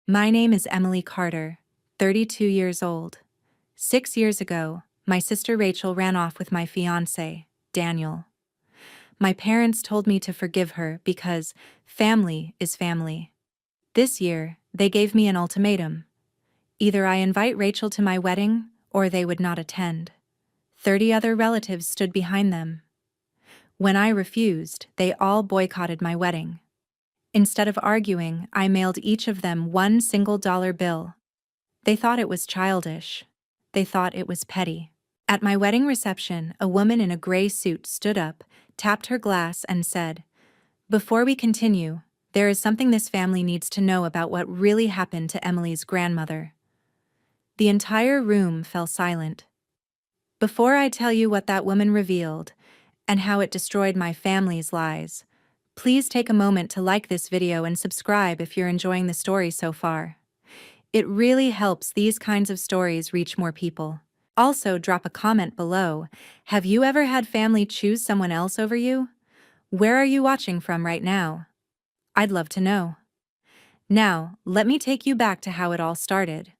My name is Emily Carter, 32 years old. 6 years ago, my sister Rachel ran off with my fiancé, Daniel. My parents told me to forgive her because family is family. This year, they gave me an ultimatum. Either I invite Rachel to my wedding, or they would not attend. 30 other relatives stood behind them. When I refused, they all boycotted my wedding. Instead of arguing, I mailed each of them one single dollar bill. They thought it was childish. They thought it was petty. At my wedding reception, a woman in a gray suit stood up, tapped her glass, and said, "Before we continue, there is something this family needs to know about what really happened to Emily's grandmother." The entire room fell silent. Before I tell you what that woman revealed and how it destroyed my family's lives, please take a moment to like this video and subscribe if you're enjoying the story so far. It really helps these kinds of stories reach more people. Also, drop a comment below. Have you ever had family choose someone else over you? Where are you watching from right now? I'd love to know. Now, let me take you back to how it all started.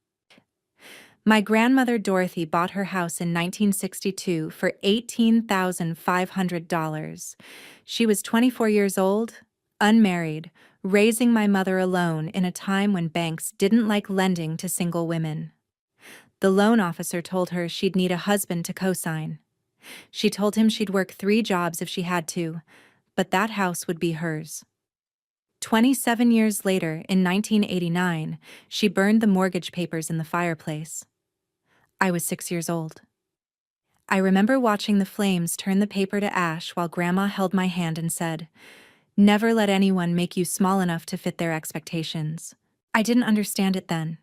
My grandmother Dorothy bought her house in 1962 for $18,500. She was 24 years old, unmarried, raising my mother alone in a time when banks didn't like lending to single women. The loan officer told her she'd need a husband to co-sign. She told him she'd work 3 jobs if she had to, but that house would be hers. 27 years later, in 1989, she burned the mortgage papers in the fireplace. I was 6 years old. I remember watching the flames turn the paper to ash while Grandma held my hand and said, "Never let anyone make you small enough to fit their expectations." I didn't understand it then,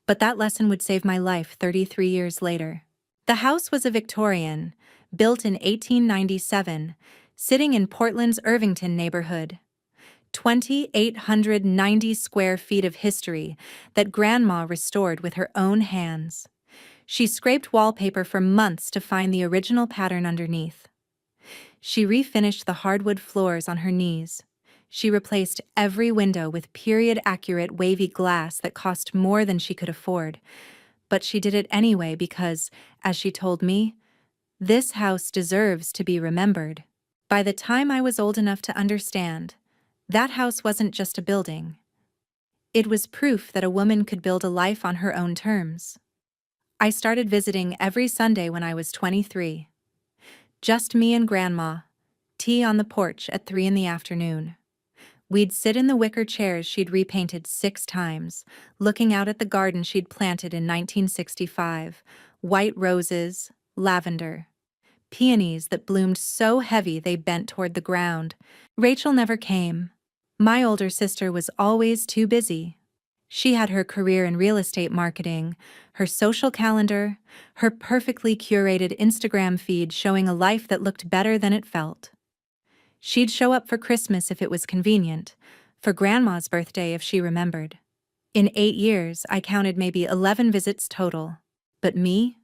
but that lesson would save my life 33 years later. The house was a Victorian, built in 1897, sitting in Portland's Irvington neighborhood. 2,890 square feet of history that Grandma restored with her own hands. She scraped wallpaper for months to find the original pattern underneath. She refinished the hardwood floors on her knees. She replaced every window with period-accurate wavy glass that cost more than she could afford. But she did it anyway because, as she told me, this house deserves to be remembered. By the time I was old enough to understand, that house wasn't just a building. It was proof that a woman could build a life on her own terms. I started visiting every Sunday when I was 23. Just me and Grandma, tea on the porch at 3 in the afternoon. We'd sit in the wicker chairs she'd repainted 6 times, looking out at the garden she'd planted in 1965, white roses, lavender, peonies that bloomed so heavy they bent toward the ground. Rachel never came. My older sister was always too busy. She had her career in real estate marketing, her social calendar, her perfectly curated Instagram feed showing a life that looked better than it felt. She'd show up for Christmas if it was convenient, for Grandma's birthday if she remembered. In 8 years, I counted maybe 11 visits total. But me?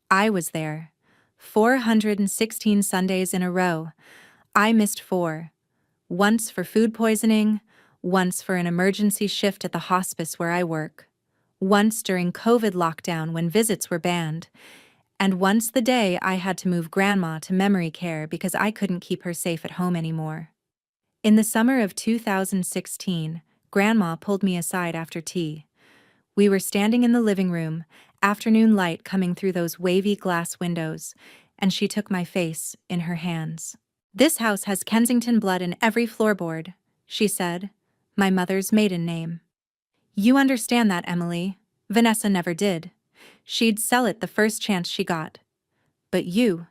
I was there. 416 Sundays in a row. I missed 4. Once for food poisoning, once for an emergency shift at the hospice where I work, once during COVID lockdown when visits were banned, and once the day I had to move Grandma to memory care because I couldn't keep her safe at home anymore. In the summer of 2016, Grandma pulled me aside after tea. We were standing in the living room, afternoon light coming through those wavy glass windows, and she took my face in her hands. "This house has Kensington blood in every floorboard," she said, my mother's maiden name. "You understand that, Emily. Vanessa never did. She'd sell it the first chance she got. But you'll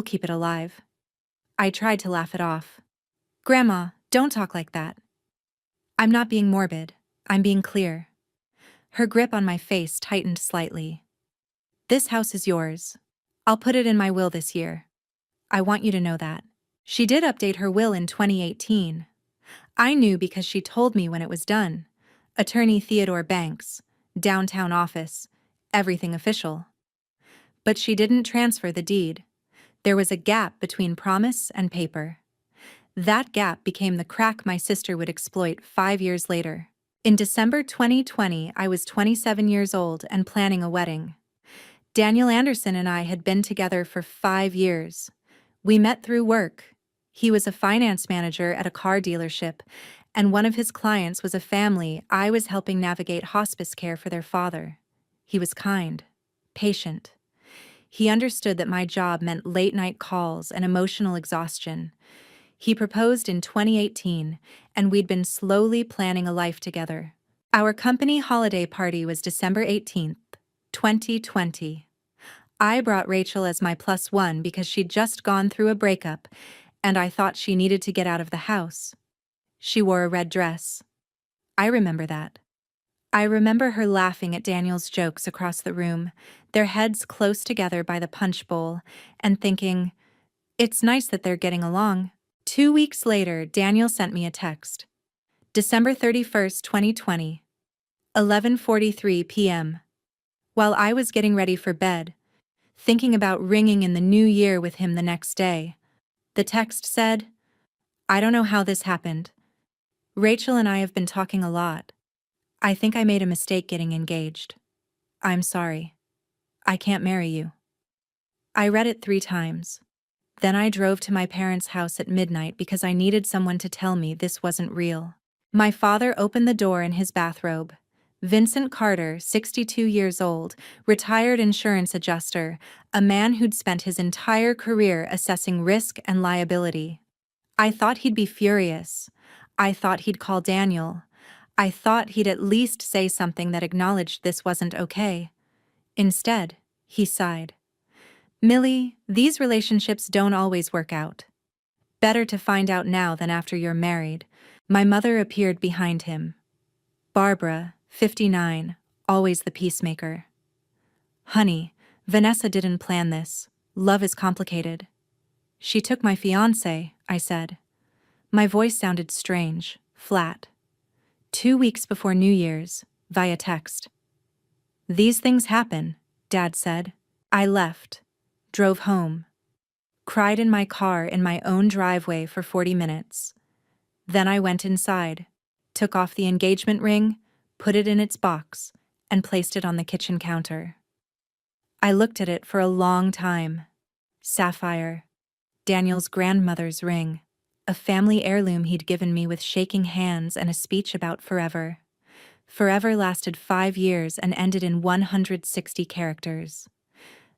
keep it alive." I tried to laugh it off. "Grandma, don't talk like that. I'm not being morbid, I'm being clear." Her grip on my face tightened slightly. "This house is yours. I'll put it in my will this year. I want you to know that." She did update her will in 2018. I knew because she told me when it was done. Attorney Theodore Banks, downtown office, everything official. But she didn't transfer the deed. There was a gap between promise and paper. That gap became the crack my sister would exploit 5 years later. In December 2020, I was 27 years old and planning a wedding. Daniel Anderson and I had been together for 5 years. We met through work. He was a finance manager at a car dealership, and one of his clients was a family I was helping navigate hospice care for their father. He was kind, patient. He understood that my job meant late-night calls and emotional exhaustion. He proposed in 2018, and we'd been slowly planning a life together. Our company holiday party was December 18th, 2020. I brought Rachel as my plus one because she'd just gone through a breakup, and I thought she needed to get out of the house. She wore a red dress. I remember that. I remember her laughing at Daniel's jokes across the room, their heads close together by the punch bowl, and thinking, it's nice that they're getting along. 2 weeks later, Daniel sent me a text. December 31st, 2020, 11:43 p.m. While I was getting ready for bed, thinking about ringing in the new year with him the next day, the text said, I don't know how this happened. Rachel and I have been talking a lot. I think I made a mistake getting engaged. I'm sorry. I can't marry you. I read it 3 times. Then I drove to my parents' house at midnight because I needed someone to tell me this wasn't real. My father opened the door in his bathrobe. Vincent Carter, 62 years old, retired insurance adjuster, a man who'd spent his entire career assessing risk and liability. I thought he'd be furious. I thought he'd call Daniel. I thought he'd at least say something that acknowledged this wasn't okay. Instead, he sighed. Millie, these relationships don't always work out. Better to find out now than after you're married. My mother appeared behind him. Barbara, 59, always the peacemaker. Honey, Vanessa didn't plan this. Love is complicated. She took my fiancé, I said. My voice sounded strange, flat. 2 weeks before New Year's, via text. These things happen, Dad said. I left, drove home, cried in my car in my own driveway for 40 minutes. Then I went inside, took off the engagement ring, put it in its box, and placed it on the kitchen counter. I looked at it for a long time. Sapphire, Daniel's grandmother's ring, a family heirloom he'd given me with shaking hands and a speech about forever. Forever lasted 5 years and ended in 160 characters.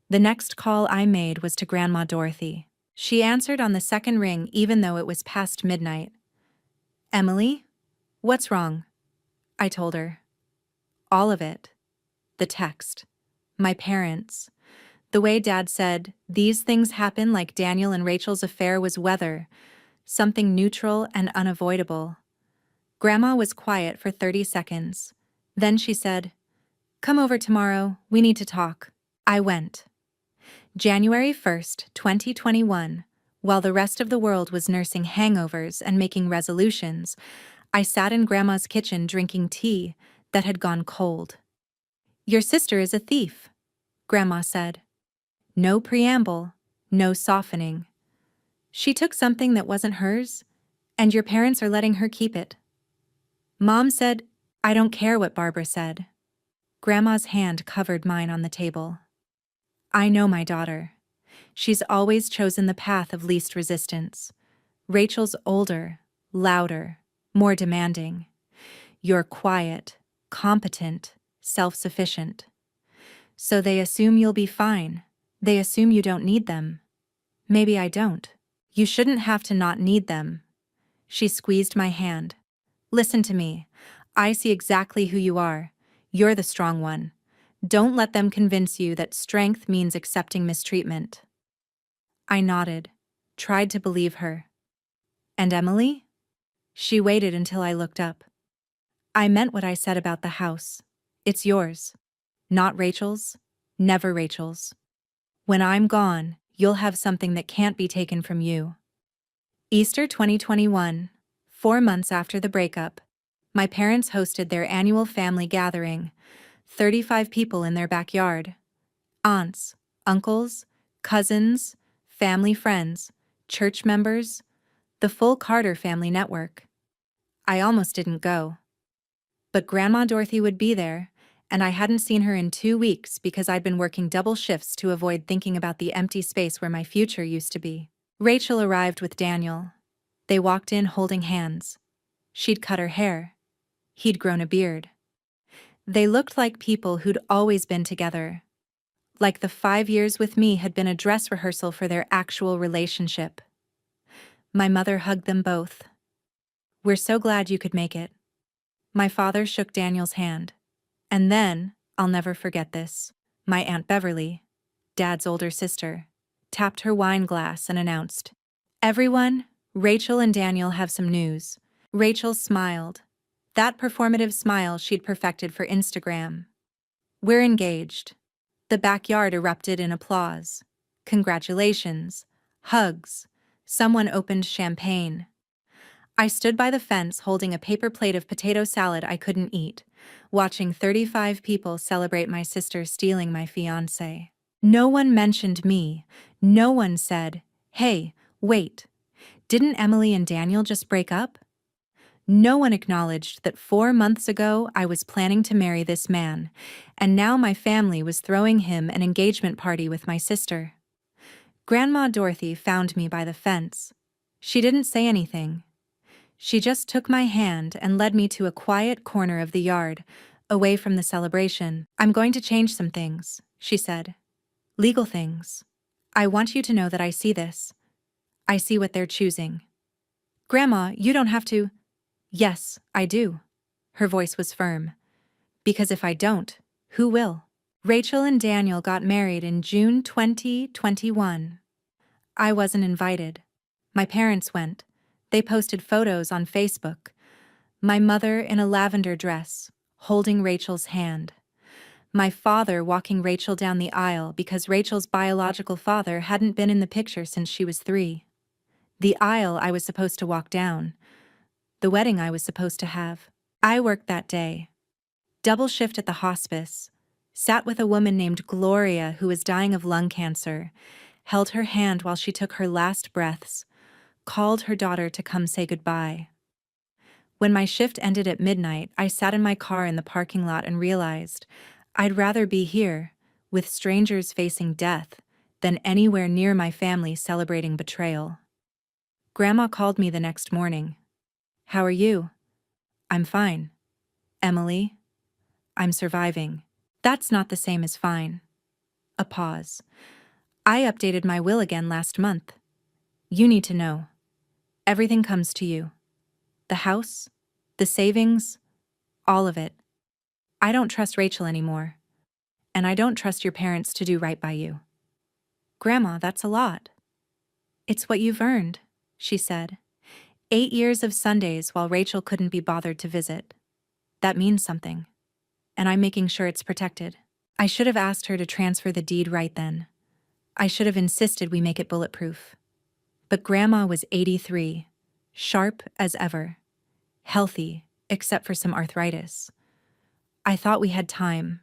The next call I made was to Grandma Dorothy. She answered on the second ring even though it was past midnight. Emily? What's wrong? I told her. All of it. The text. My parents. The way Dad said, these things happen like Daniel and Rachel's affair was weather, something neutral and unavoidable. Grandma was quiet for 30 seconds. Then she said, come over tomorrow, we need to talk. I went. January 1st, 2021, while the rest of the world was nursing hangovers and making resolutions, I sat in Grandma's kitchen drinking tea that had gone cold. Your sister is a thief, Grandma said. No preamble, no softening. She took something that wasn't hers, and your parents are letting her keep it. Mom said, I don't care what Barbara said. Grandma's hand covered mine on the table. I know my daughter. She's always chosen the path of least resistance. Rachel's older, louder, more demanding. You're quiet, competent, self-sufficient. So they assume you'll be fine. They assume you don't need them. Maybe I don't. You shouldn't have to not need them. She squeezed my hand. Listen to me. I see exactly who you are. You're the strong one. Don't let them convince you that strength means accepting mistreatment. I nodded, tried to believe her. And Emily? She waited until I looked up. I meant what I said about the house. It's yours. Not Rachel's. Never Rachel's. When I'm gone, you'll have something that can't be taken from you. Easter 2021, 4 months after the breakup, my parents hosted their annual family gathering, 35 people in their backyard. Aunts, uncles, cousins, family friends, church members, the full Carter family network. I almost didn't go. But Grandma Dorothy would be there, and I hadn't seen her in 2 weeks because I'd been working double shifts to avoid thinking about the empty space where my future used to be. Rachel arrived with Daniel. They walked in holding hands. She'd cut her hair. He'd grown a beard. They looked like people who'd always been together. Like the 5 years with me had been a dress rehearsal for their actual relationship. My mother hugged them both. "We're so glad you could make it." My father shook Daniel's hand. And then, I'll never forget this, my Aunt Beverly, Dad's older sister, tapped her wine glass and announced, "Everyone, Rachel and Daniel have some news." Rachel smiled. That performative smile she'd perfected for Instagram. "We're engaged." The backyard erupted in applause. Congratulations. Hugs. Someone opened champagne. I stood by the fence holding a paper plate of potato salad I couldn't eat, watching 35 people celebrate my sister stealing my fiancé. No one mentioned me. No one said, "Hey, wait, didn't Emily and Daniel just break up?" No one acknowledged that 4 months ago I was planning to marry this man, and now my family was throwing him an engagement party with my sister. Grandma Dorothy found me by the fence. She didn't say anything. She just took my hand and led me to a quiet corner of the yard, away from the celebration. "I'm going to change some things," she said. "Legal things. I want you to know that I see this. I see what they're choosing." "Grandma, you don't have to." "Yes, I do." Her voice was firm. "Because if I don't, who will?" Rachel and Daniel got married in June 2021. I wasn't invited. My parents went. They posted photos on Facebook. My mother in a lavender dress, holding Rachel's hand. My father walking Rachel down the aisle because Rachel's biological father hadn't been in the picture since she was 3. The aisle I was supposed to walk down. The wedding I was supposed to have. I worked that day. Double shift at the hospice. Sat with a woman named Gloria who was dying of lung cancer. Held her hand while she took her last breaths. Called her daughter to come say goodbye. When my shift ended at midnight, I sat in my car in the parking lot and realized I'd rather be here, with strangers facing death, than anywhere near my family celebrating betrayal. Grandma called me the next morning. "How are you?" "I'm fine." "Emily?" "I'm surviving." "That's not the same as fine." A pause. "I updated my will again last month. You need to know. Everything comes to you. The house, the savings, all of it. I don't trust Rachel anymore. And I don't trust your parents to do right by you." "Grandma, that's a lot." "It's what you've earned," she said. 8 years of Sundays while Rachel couldn't be bothered to visit. That means something. And I'm making sure it's protected. I should have asked her to transfer the deed right then. I should have insisted we make it bulletproof. But Grandma was 83, sharp as ever, healthy except for some arthritis. I thought we had time.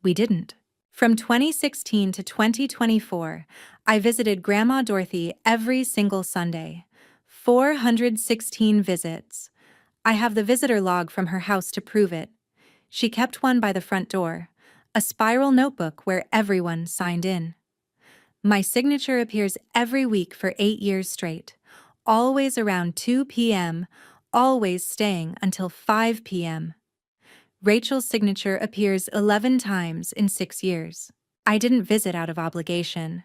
We didn't. From 2016 to 2024, I visited Grandma Dorothy every single Sunday. 416 visits. I have the visitor log from her house to prove it. She kept one by the front door, a spiral notebook where everyone signed in. My signature appears every week for 8 years straight, always around 2 p.m., always staying until 5 p.m. Rachel's signature appears 11 times in 6 years. I didn't visit out of obligation.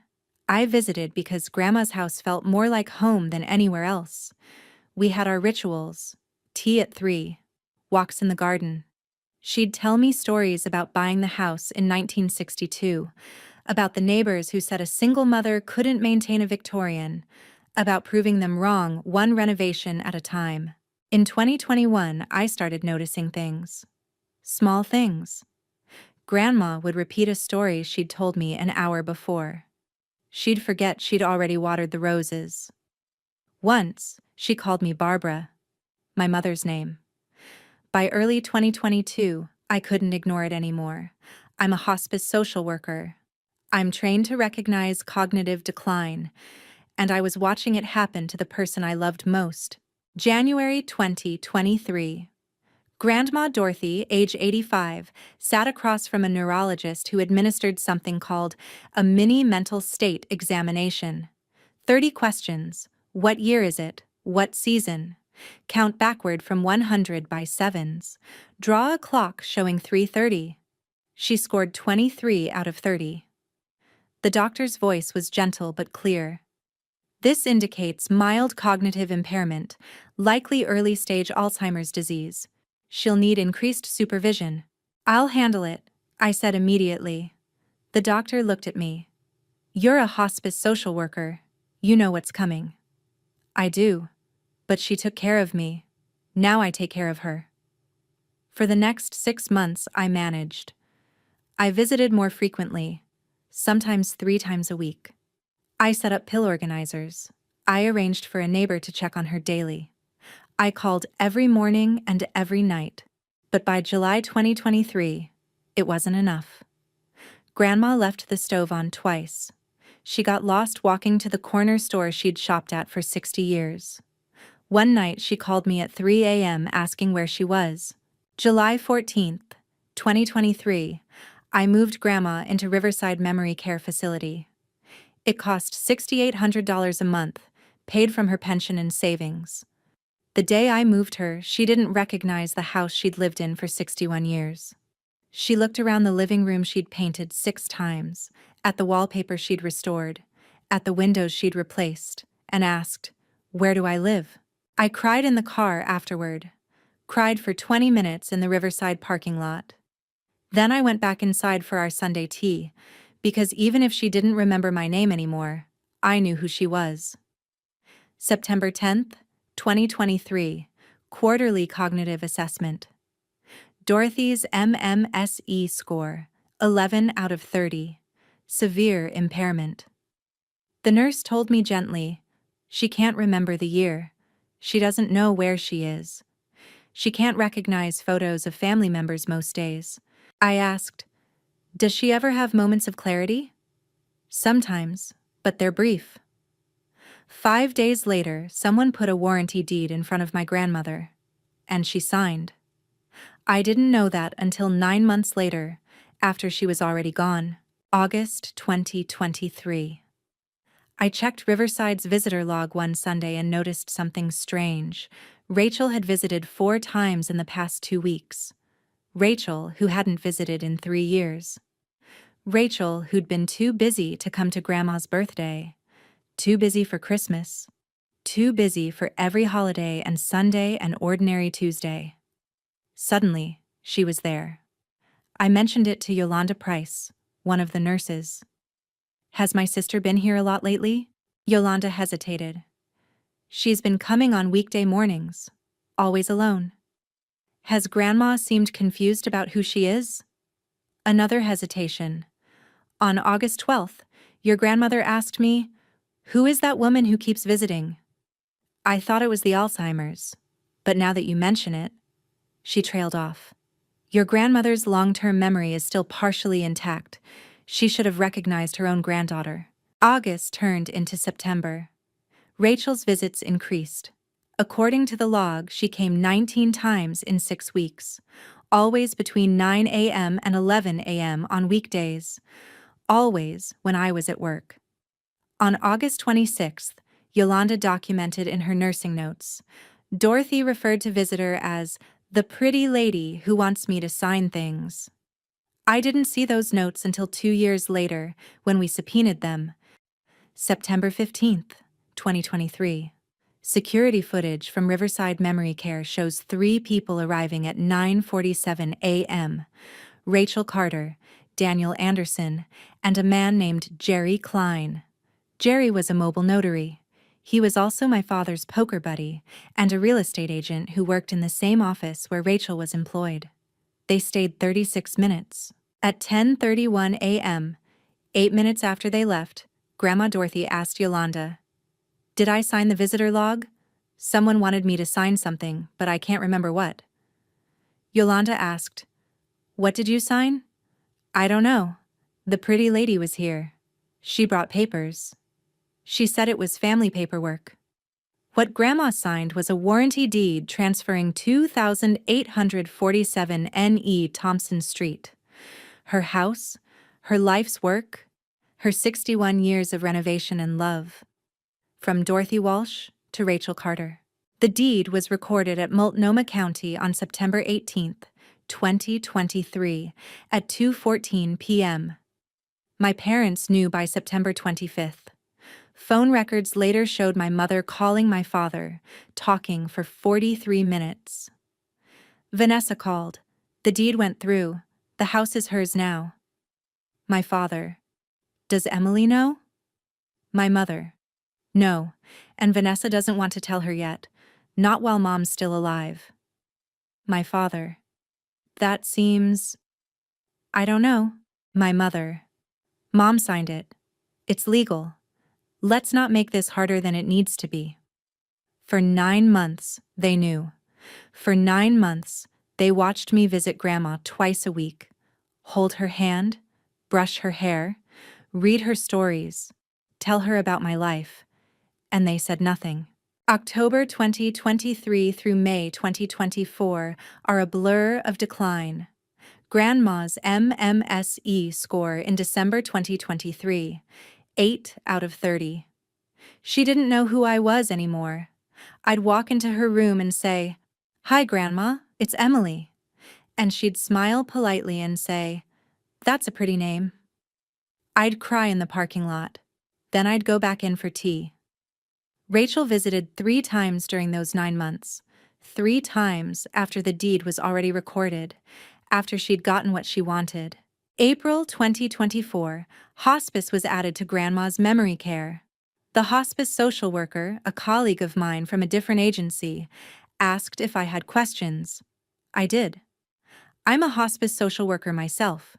I visited because Grandma's house felt more like home than anywhere else. We had our rituals, tea at 3, walks in the garden. She'd tell me stories about buying the house in 1962, about the neighbors who said a single mother couldn't maintain a Victorian, about proving them wrong one renovation at a time. In 2021, I started noticing things. Small things. Grandma would repeat a story she'd told me an hour before. She'd forget she'd already watered the roses. Once, she called me Barbara, my mother's name. By early 2022, I couldn't ignore it anymore. I'm a hospice social worker. I'm trained to recognize cognitive decline, and I was watching it happen to the person I loved most. January 2023. Grandma Dorothy, age 85, sat across from a neurologist who administered something called a mini mental state examination. 30 questions. What year is it? What season? Count backward from 100 by sevens. Draw a clock showing 3:30. She scored 23 out of 30. The doctor's voice was gentle but clear. This indicates mild cognitive impairment, likely early-stage Alzheimer's disease. She'll need increased supervision. I'll handle it, I said immediately. The doctor looked at me. You're a hospice social worker. You know what's coming. I do. But she took care of me. Now I take care of her. For the next 6 months, I managed. I visited more frequently, sometimes 3 times a week. I set up pill organizers. I arranged for a neighbor to check on her daily. I called every morning and every night. But by July 2023, it wasn't enough. Grandma left the stove on twice. She got lost walking to the corner store she'd shopped at for 60 years. One night she called me at 3 a.m. asking where she was. July 14th, 2023, I moved Grandma into Riverside Memory Care Facility. It cost $6,800 a month, paid from her pension and savings. The day I moved her, she didn't recognize the house she'd lived in for 61 years. She looked around the living room she'd painted 6 times, at the wallpaper she'd restored, at the windows she'd replaced, and asked, "Where do I live?" I cried in the car afterward, cried for 20 minutes in the Riverside parking lot. Then I went back inside for our Sunday tea, because even if she didn't remember my name anymore, I knew who she was. September 10th, 2023, Quarterly Cognitive Assessment. Dorothy's MMSE score, 11 out of 30. Severe impairment. The nurse told me gently, she can't remember the year. She doesn't know where she is. She can't recognize photos of family members most days. I asked, does she ever have moments of clarity? Sometimes, but they're brief. 5 days later, someone put a warranty deed in front of my grandmother, and she signed. I didn't know that until 9 months later, after she was already gone. August 2023. I checked Riverside's visitor log one Sunday and noticed something strange. Rachel had visited 4 times in the past 2 weeks. Rachel, who hadn't visited in 3 years. Rachel, who'd been too busy to come to Grandma's birthday. Too busy for Christmas. Too busy for every holiday and Sunday and ordinary Tuesday. Suddenly, she was there. I mentioned it to Yolanda Price, one of the nurses. Has my sister been here a lot lately? Yolanda hesitated. She's been coming on weekday mornings, always alone. Has Grandma seemed confused about who she is? Another hesitation. On August 12th, your grandmother asked me, who is that woman who keeps visiting? I thought it was the Alzheimer's, but now that you mention it, she trailed off. Your grandmother's long-term memory is still partially intact. She should have recognized her own granddaughter. August turned into September. Rachel's visits increased. According to the log, she came 19 times in 6 weeks, always between 9 a.m. and 11 a.m. on weekdays, always when I was at work. On August 26th, Yolanda documented in her nursing notes, Dorothy referred to visitor as the pretty lady who wants me to sign things. I didn't see those notes until 2 years later, when we subpoenaed them. September 15th, 2023. Security footage from Riverside Memory Care shows 3 people arriving at 9:47 a.m. Rachel Carter, Daniel Anderson, and a man named Jerry Klein. Jerry was a mobile notary. He was also my father's poker buddy and a real estate agent who worked in the same office where Rachel was employed. They stayed 36 minutes. At 10:31 a.m., 8 minutes after they left, Grandma Dorothy asked Yolanda, "Did I sign the visitor log? Someone wanted me to sign something, but I can't remember what." Yolanda asked, "What did you sign?" "I don't know. The pretty lady was here. She brought papers. She said it was family paperwork." What Grandma signed was a warranty deed transferring 2,847 N.E. Thompson Street. Her house, her life's work, her 61 years of renovation and love. From Dorothy Walsh to Rachel Carter. The deed was recorded at Multnomah County on September 18, 2023, at 2:14 p.m. My parents knew by September 25th. Phone records later showed my mother calling my father, talking for 43 minutes. Vanessa called. The deed went through. The house is hers now. My father. Does Emily know? My mother. No, and Vanessa doesn't want to tell her yet, not while Mom's still alive. My father. That seems... I don't know. My mother. Mom signed it. It's legal. Let's not make this harder than it needs to be. For 9 months, they knew. For 9 months, they watched me visit Grandma twice a week, hold her hand, brush her hair, read her stories, tell her about my life, and they said nothing. October 2023 through May 2024 are a blur of decline. Grandma's MMSE score in December 2023, 8 out of 30. She didn't know who I was anymore. I'd walk into her room and say, "Hi, Grandma, it's Emily." And she'd smile politely and say, "That's a pretty name." I'd cry in the parking lot. Then I'd go back in for tea. Rachel visited 3 times during those 9 months. 3 times after the deed was already recorded, after she'd gotten what she wanted. April 2024, hospice was added to Grandma's memory care. The hospice social worker, a colleague of mine from a different agency, asked if I had questions. I did. I'm a hospice social worker myself.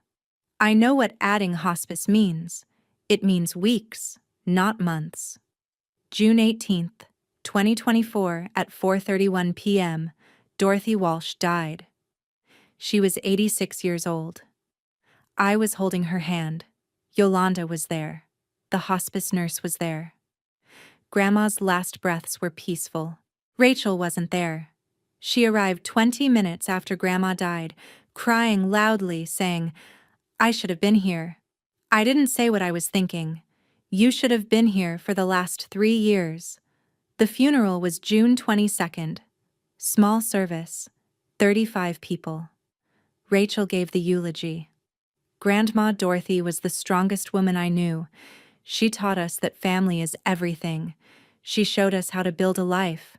I know what adding hospice means. It means weeks, not months. June 18th, 2024 at 4:31 p.m., Dorothy Walsh died. She was 86 years old. I was holding her hand. Yolanda was there. The hospice nurse was there. Grandma's last breaths were peaceful. Rachel wasn't there. She arrived 20 minutes after Grandma died, crying loudly, saying, "I should have been here." I didn't say what I was thinking. You should have been here for the last 3 years. The funeral was June 22nd. Small service, 35 people. Rachel gave the eulogy. Grandma Dorothy was the strongest woman I knew. She taught us that family is everything. She showed us how to build a life,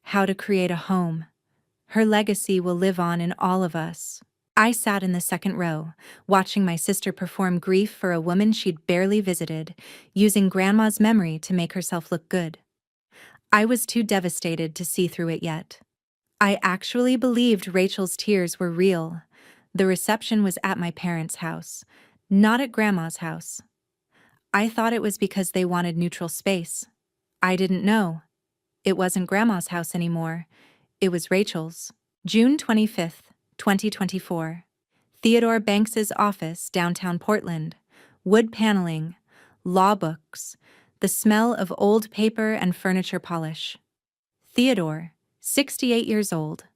how to create a home. Her legacy will live on in all of us. I sat in the second row, watching my sister perform grief for a woman she'd barely visited, using Grandma's memory to make herself look good. I was too devastated to see through it yet. I actually believed Rachel's tears were real. The reception was at my parents' house, not at Grandma's house. I thought it was because they wanted neutral space. I didn't know. It wasn't Grandma's house anymore. It was Rachel's. June 25th, 2024. Theodore Banks's office, downtown Portland. Wood paneling, law books, the smell of old paper and furniture polish. Theodore, 68 years old.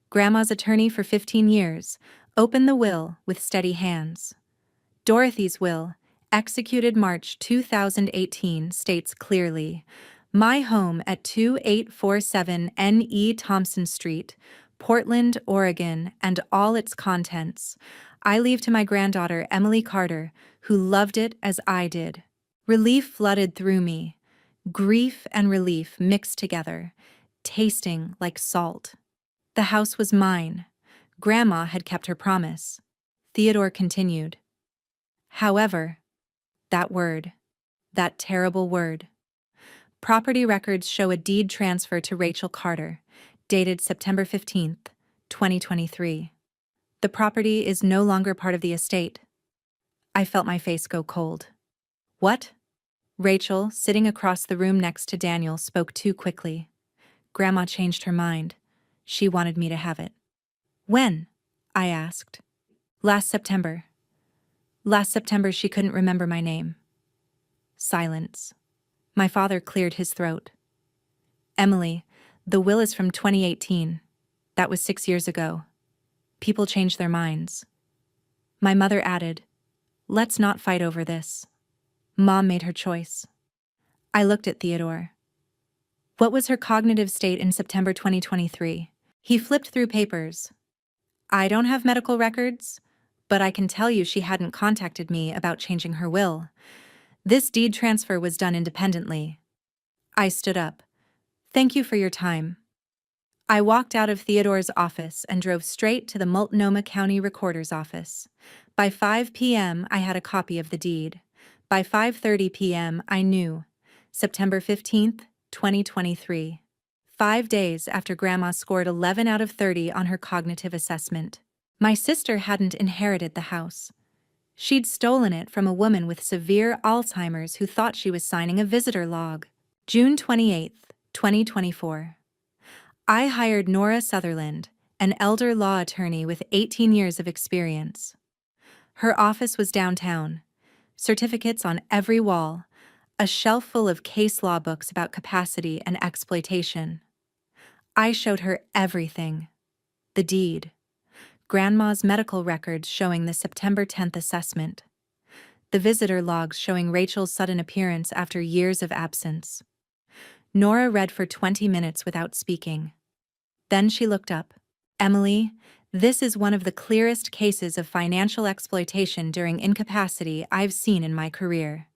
Grandma's attorney for 15 years, opened the will with steady hands. Dorothy's will, executed March 2018, states clearly, "My home at 2847 N.E. Thompson Street, Portland, Oregon, and all its contents, I leave to my granddaughter Emily Carter, who loved it as I did." Relief flooded through me. Grief and relief mixed together, tasting like salt. The house was mine. Grandma had kept her promise. Theodore continued. However, that word, that terrible word. Property records show a deed transfer to Rachel Carter, dated September 15th, 2023. The property is no longer part of the estate. I felt my face go cold. What? Rachel, sitting across the room next to Daniel, spoke too quickly. Grandma changed her mind. She wanted me to have it. When? I asked. Last September. Last September she couldn't remember my name. Silence. My father cleared his throat. Emily, the will is from 2018. That was 6 years ago. People change their minds. My mother added, "Let's not fight over this. Mom made her choice." I looked at Theodore. What was her cognitive state in September 2023? He flipped through papers. I don't have medical records, but I can tell you she hadn't contacted me about changing her will. This deed transfer was done independently. I stood up. Thank you for your time. I walked out of Theodore's office and drove straight to the Multnomah County Recorder's office. By 5 p.m., I had a copy of the deed. By 5:30 p.m., I knew. September 15th, 2023. 5 days after Grandma scored 11 out of 30 on her cognitive assessment. My sister hadn't inherited the house. She'd stolen it from a woman with severe Alzheimer's who thought she was signing a visitor log. June 28th, 2024. I hired Nora Sutherland, an elder law attorney with 18 years of experience. Her office was downtown, certificates on every wall, a shelf full of case law books about capacity and exploitation. I showed her everything. The deed. Grandma's medical records showing the September 10th assessment. The visitor logs showing Rachel's sudden appearance after years of absence. Nora read for 20 minutes without speaking. Then she looked up. Emily, this is one of the clearest cases of financial exploitation during incapacity I've seen in my career.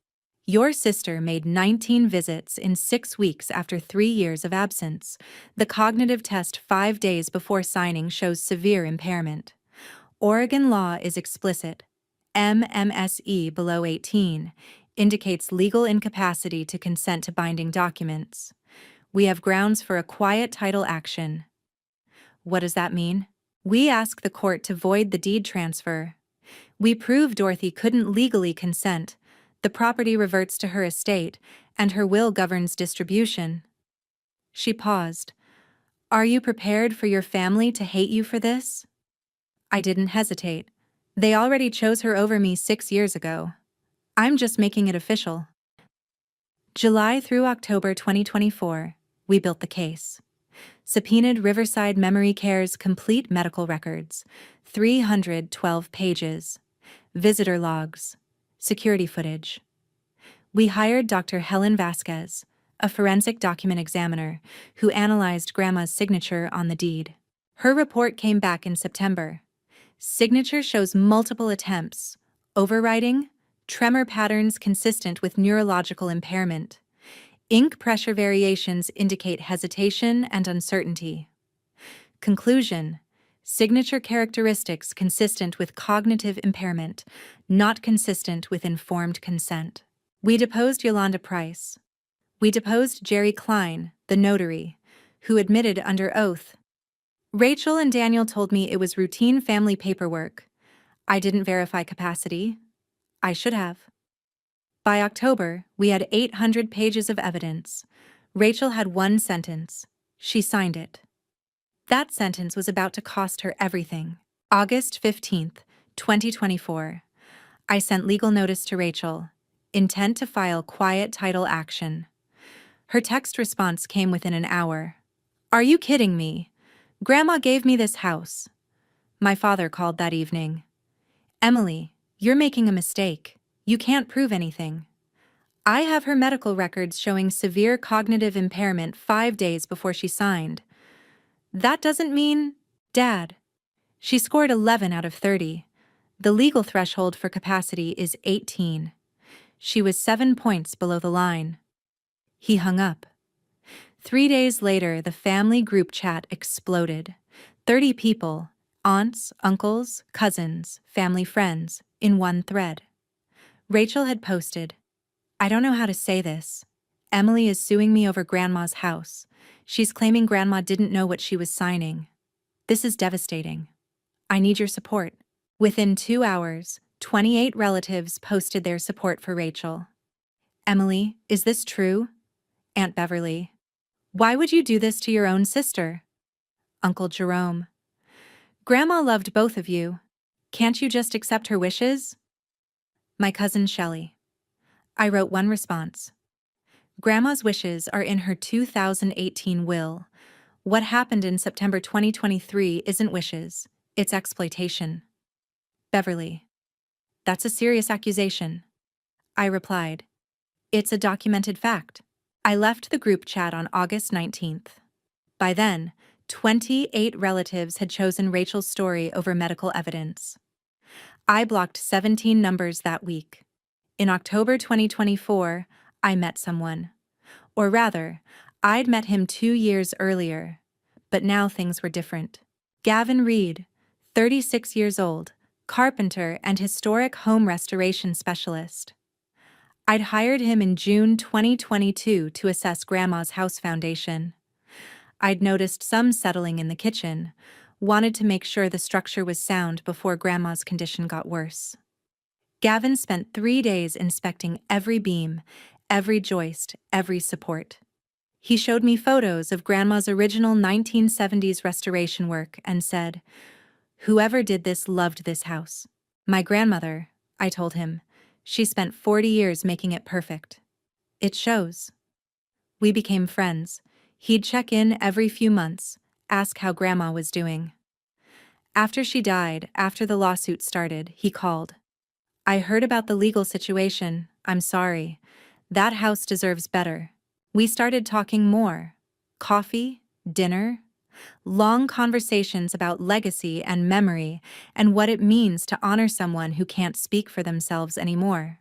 Your sister made 19 visits in 6 weeks after 3 years of absence. The cognitive test 5 days before signing shows severe impairment. Oregon law is explicit. MMSE below 18 indicates legal incapacity to consent to binding documents. We have grounds for a quiet title action. What does that mean? We ask the court to void the deed transfer. We prove Dorothy couldn't legally consent. The property reverts to her estate, and her will governs distribution. She paused. Are you prepared for your family to hate you for this? I didn't hesitate. They already chose her over me 6 years ago. I'm just making it official. July through October 2024, we built the case. Subpoenaed Riverside Memory Care's complete medical records, 312 pages, visitor logs, security footage. We hired Dr. Helen Vasquez, a forensic document examiner, who analyzed Grandma's signature on the deed. Her report came back in September. Signature shows multiple attempts, overwriting, tremor patterns consistent with neurological impairment. Ink pressure variations indicate hesitation and uncertainty. Conclusion: signature characteristics consistent with cognitive impairment, not consistent with informed consent. We deposed Yolanda Price. We deposed Jerry Klein, the notary, who admitted under oath. Rachel and Daniel told me it was routine family paperwork. I didn't verify capacity. I should have. By October, we had 800 pages of evidence. Rachel had one sentence. She signed it. That sentence was about to cost her everything. August 15th, 2024. I sent legal notice to Rachel. Intent to file quiet title action. Her text response came within an hour. Are you kidding me? Grandma gave me this house. My father called that evening. Emily, you're making a mistake. You can't prove anything. I have her medical records showing severe cognitive impairment 5 days before she signed. That doesn't mean... Dad. She scored 11 out of 30. The legal threshold for capacity is 18. She was 7 points below the line. He hung up. 3 days later, the family group chat exploded. 30 people, aunts, uncles, cousins, family friends, in one thread. Rachel had posted, I don't know how to say this. Emily is suing me over Grandma's house. She's claiming Grandma didn't know what she was signing. This is devastating. I need your support. Within 2 hours, 28 relatives posted their support for Rachel. Emily, is this true? Aunt Beverly. Why would you do this to your own sister? Uncle Jerome. Grandma loved both of you. Can't you just accept her wishes? My cousin Shelley. I wrote one response. Grandma's wishes are in her 2018 will. What happened in September 2023 isn't wishes, it's exploitation. Beverly. That's a serious accusation. I replied. It's a documented fact. I left the group chat on August 19th. By then, 28 relatives had chosen Rachel's story over medical evidence. I blocked 17 numbers that week. In October 2024, I met someone. Or rather, I'd met him 2 years earlier, but now things were different. Gavin Reed, 36 years old, carpenter and historic home restoration specialist. I'd hired him in June 2022 to assess Grandma's house foundation. I'd noticed some settling in the kitchen, wanted to make sure the structure was sound before Grandma's condition got worse. Gavin spent 3 days inspecting every beam, every joist, every support. He showed me photos of Grandma's original 1970s restoration work and said, "Whoever did this loved this house." My grandmother, I told him, she spent 40 years making it perfect. It shows. We became friends. He'd check in every few months, ask how Grandma was doing. After she died, after the lawsuit started, he called. "I heard about the legal situation. I'm sorry. That house deserves better." We started talking more. Coffee, dinner, long conversations about legacy and memory and what it means to honor someone who can't speak for themselves anymore.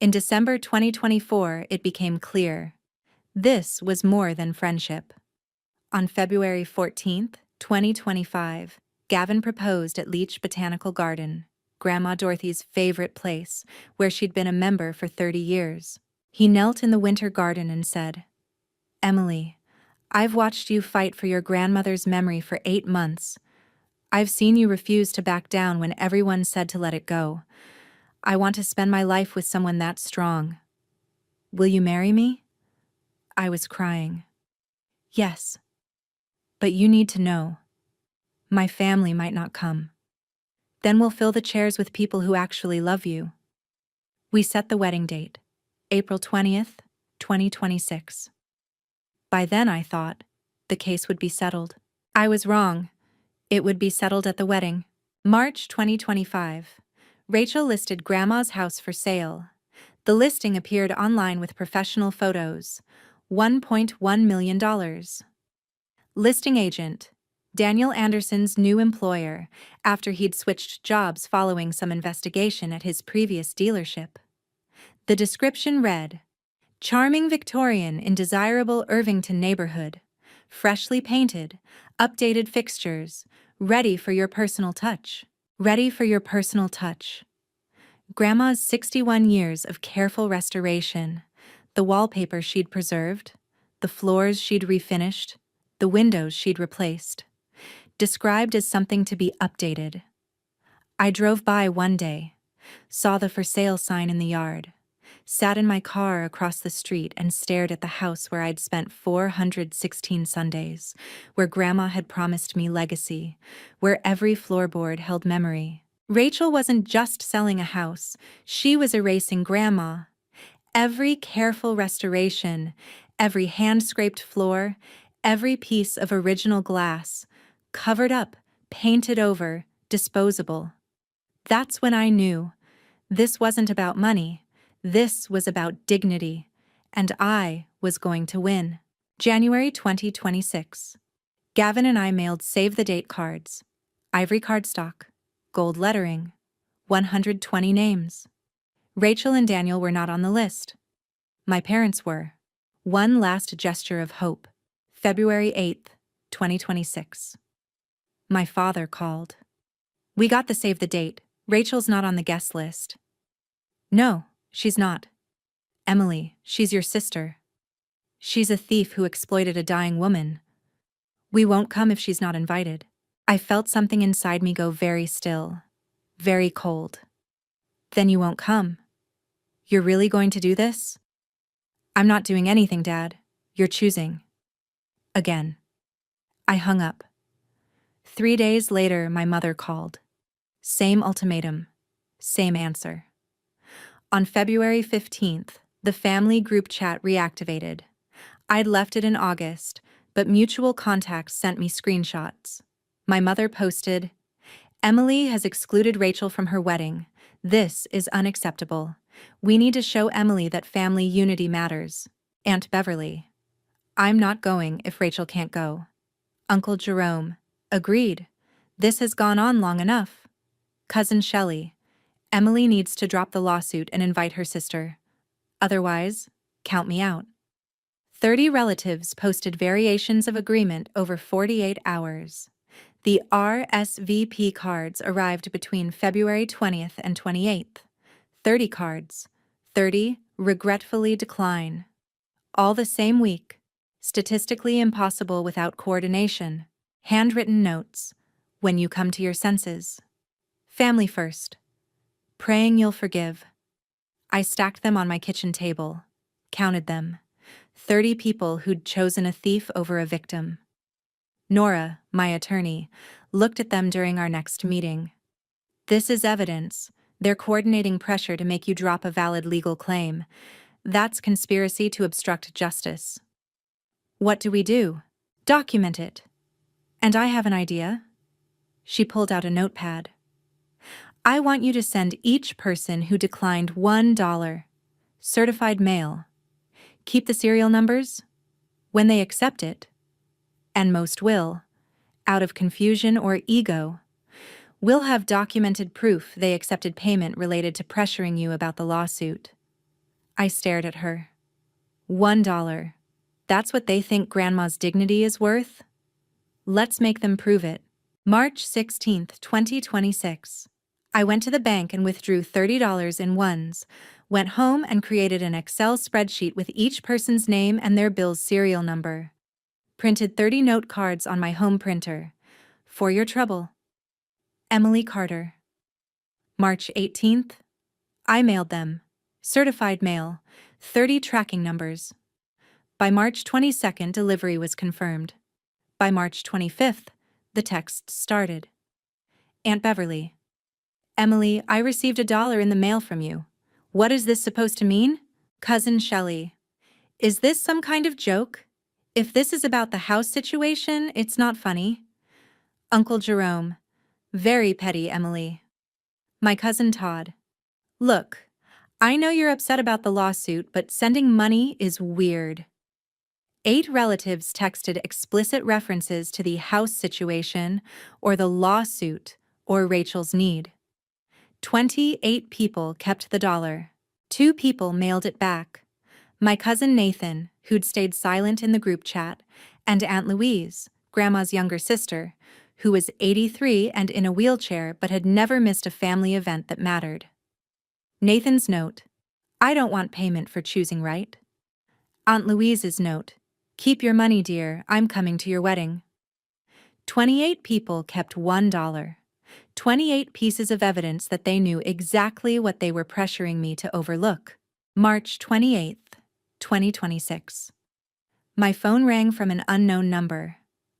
In December 2024, it became clear. This was more than friendship. On February 14th, 2025, Gavin proposed at Leach Botanical Garden, Grandma Dorothy's favorite place, where she'd been a member for 30 years. He knelt in the winter garden and said, "Emily, I've watched you fight for your grandmother's memory for 8 months. I've seen you refuse to back down when everyone said to let it go. I want to spend my life with someone that strong. Will you marry me?" I was crying. "Yes. But you need to know. My family might not come. Then we'll fill the chairs with people who actually love you." We set the wedding date, April 20th, 2026. By then, I thought, the case would be settled. I was wrong. It would be settled at the wedding. March 2025. Rachel listed Grandma's house for sale. The listing appeared online with professional photos. $1.1 million. Listing agent, Daniel Anderson's new employer, after he'd switched jobs following some investigation at his previous dealership. The description read, "Charming Victorian in desirable Irvington neighborhood. Freshly painted, updated fixtures, ready for your personal touch." Ready for your personal touch. Grandma's 61 years of careful restoration, the wallpaper she'd preserved, the floors she'd refinished, the windows she'd replaced, described as something to be updated. I drove by one day, saw the for sale sign in the yard, sat in my car across the street and stared at the house where I'd spent 416 Sundays, where Grandma had promised me legacy, where every floorboard held memory. Rachel wasn't just selling a house, she was erasing Grandma. Every careful restoration, every hand-scraped floor, every piece of original glass, covered up, painted over, disposable. That's when I knew. This wasn't about money. This was about dignity, and I was going to win. January 2026. Gavin and I mailed save-the-date cards. Ivory cardstock, gold lettering, 120 names. Rachel and Daniel were not on the list. My parents were. One last gesture of hope. February 8th, 2026. My father called. "We got the save-the-date. Rachel's not on the guest list." "No, she's not. Emily, she's your sister. She's a thief who exploited a dying woman. We won't come if she's not invited." I felt something inside me go very still, very cold. "Then you won't come? You're really going to do this?" "I'm not doing anything, Dad. You're choosing." Again. I hung up. 3 days later, my mother called. Same ultimatum, same answer. On February 15th, The family group chat reactivated. I'd left it in August, but mutual contacts sent me screenshots. My mother posted, "Emily has excluded Rachel from her wedding. This is unacceptable. We need to show Emily that family unity matters." Aunt Beverly, "I'm not going if Rachel can't go." Uncle Jerome, "Agreed. This has gone on long enough." Cousin Shelley, "Emily needs to drop the lawsuit and invite her sister. Otherwise, count me out." 30 relatives posted variations of agreement over 48 hours. The RSVP cards arrived between February 20th and 28th. 30 cards. 30 regretfully decline. All the same week. Statistically impossible without coordination. Handwritten notes. When you come to your senses. Family first. Praying you'll forgive. I stacked them on my kitchen table. Counted them. 30 people who'd chosen a thief over a victim. Nora, my attorney, looked at them during our next meeting. "This is evidence. They're coordinating pressure to make you drop a valid legal claim. That's conspiracy to obstruct justice." "What do we do?" "Document it." "And I have an idea." She pulled out a notepad. "I want you to send each person who declined $1. Certified mail. Keep the serial numbers. When they accept it, and most will, out of confusion or ego, we'll have documented proof they accepted payment related to pressuring you about the lawsuit." I stared at her. $1. That's what they think Grandma's dignity is worth? Let's make them prove it. March 16th, 2026. I went to the bank and withdrew $30 in ones, went home and created an Excel spreadsheet with each person's name and their bill's serial number. Printed 30 note cards on my home printer. "For your trouble. Emily Carter." March 18th. I mailed them. Certified mail. 30 tracking numbers. By March 22nd, delivery was confirmed. By March 25th, the text started. Aunt Beverly, "Emily, I received $1 in the mail from you. What is this supposed to mean?" Cousin Shelley, "Is this some kind of joke? If this is about the house situation, it's not funny." Uncle Jerome, "Very petty, Emily." My cousin Todd, "Look, I know you're upset about the lawsuit, but sending money is weird." 8 relatives texted explicit references to the house situation, or the lawsuit, or Rachel's need. 28 people kept the $1. 2 people mailed it back. My cousin Nathan, who'd stayed silent in the group chat, and Aunt Louise, Grandma's younger sister, who was 83 and in a wheelchair but had never missed a family event that mattered. Nathan's note, "I don't want payment for choosing right." Aunt Louise's note, "Keep your money, dear, I'm coming to your wedding." 28 people kept $1. 28 pieces of evidence that they knew exactly what they were pressuring me to overlook. March 28th, 2026. My phone rang from an unknown number.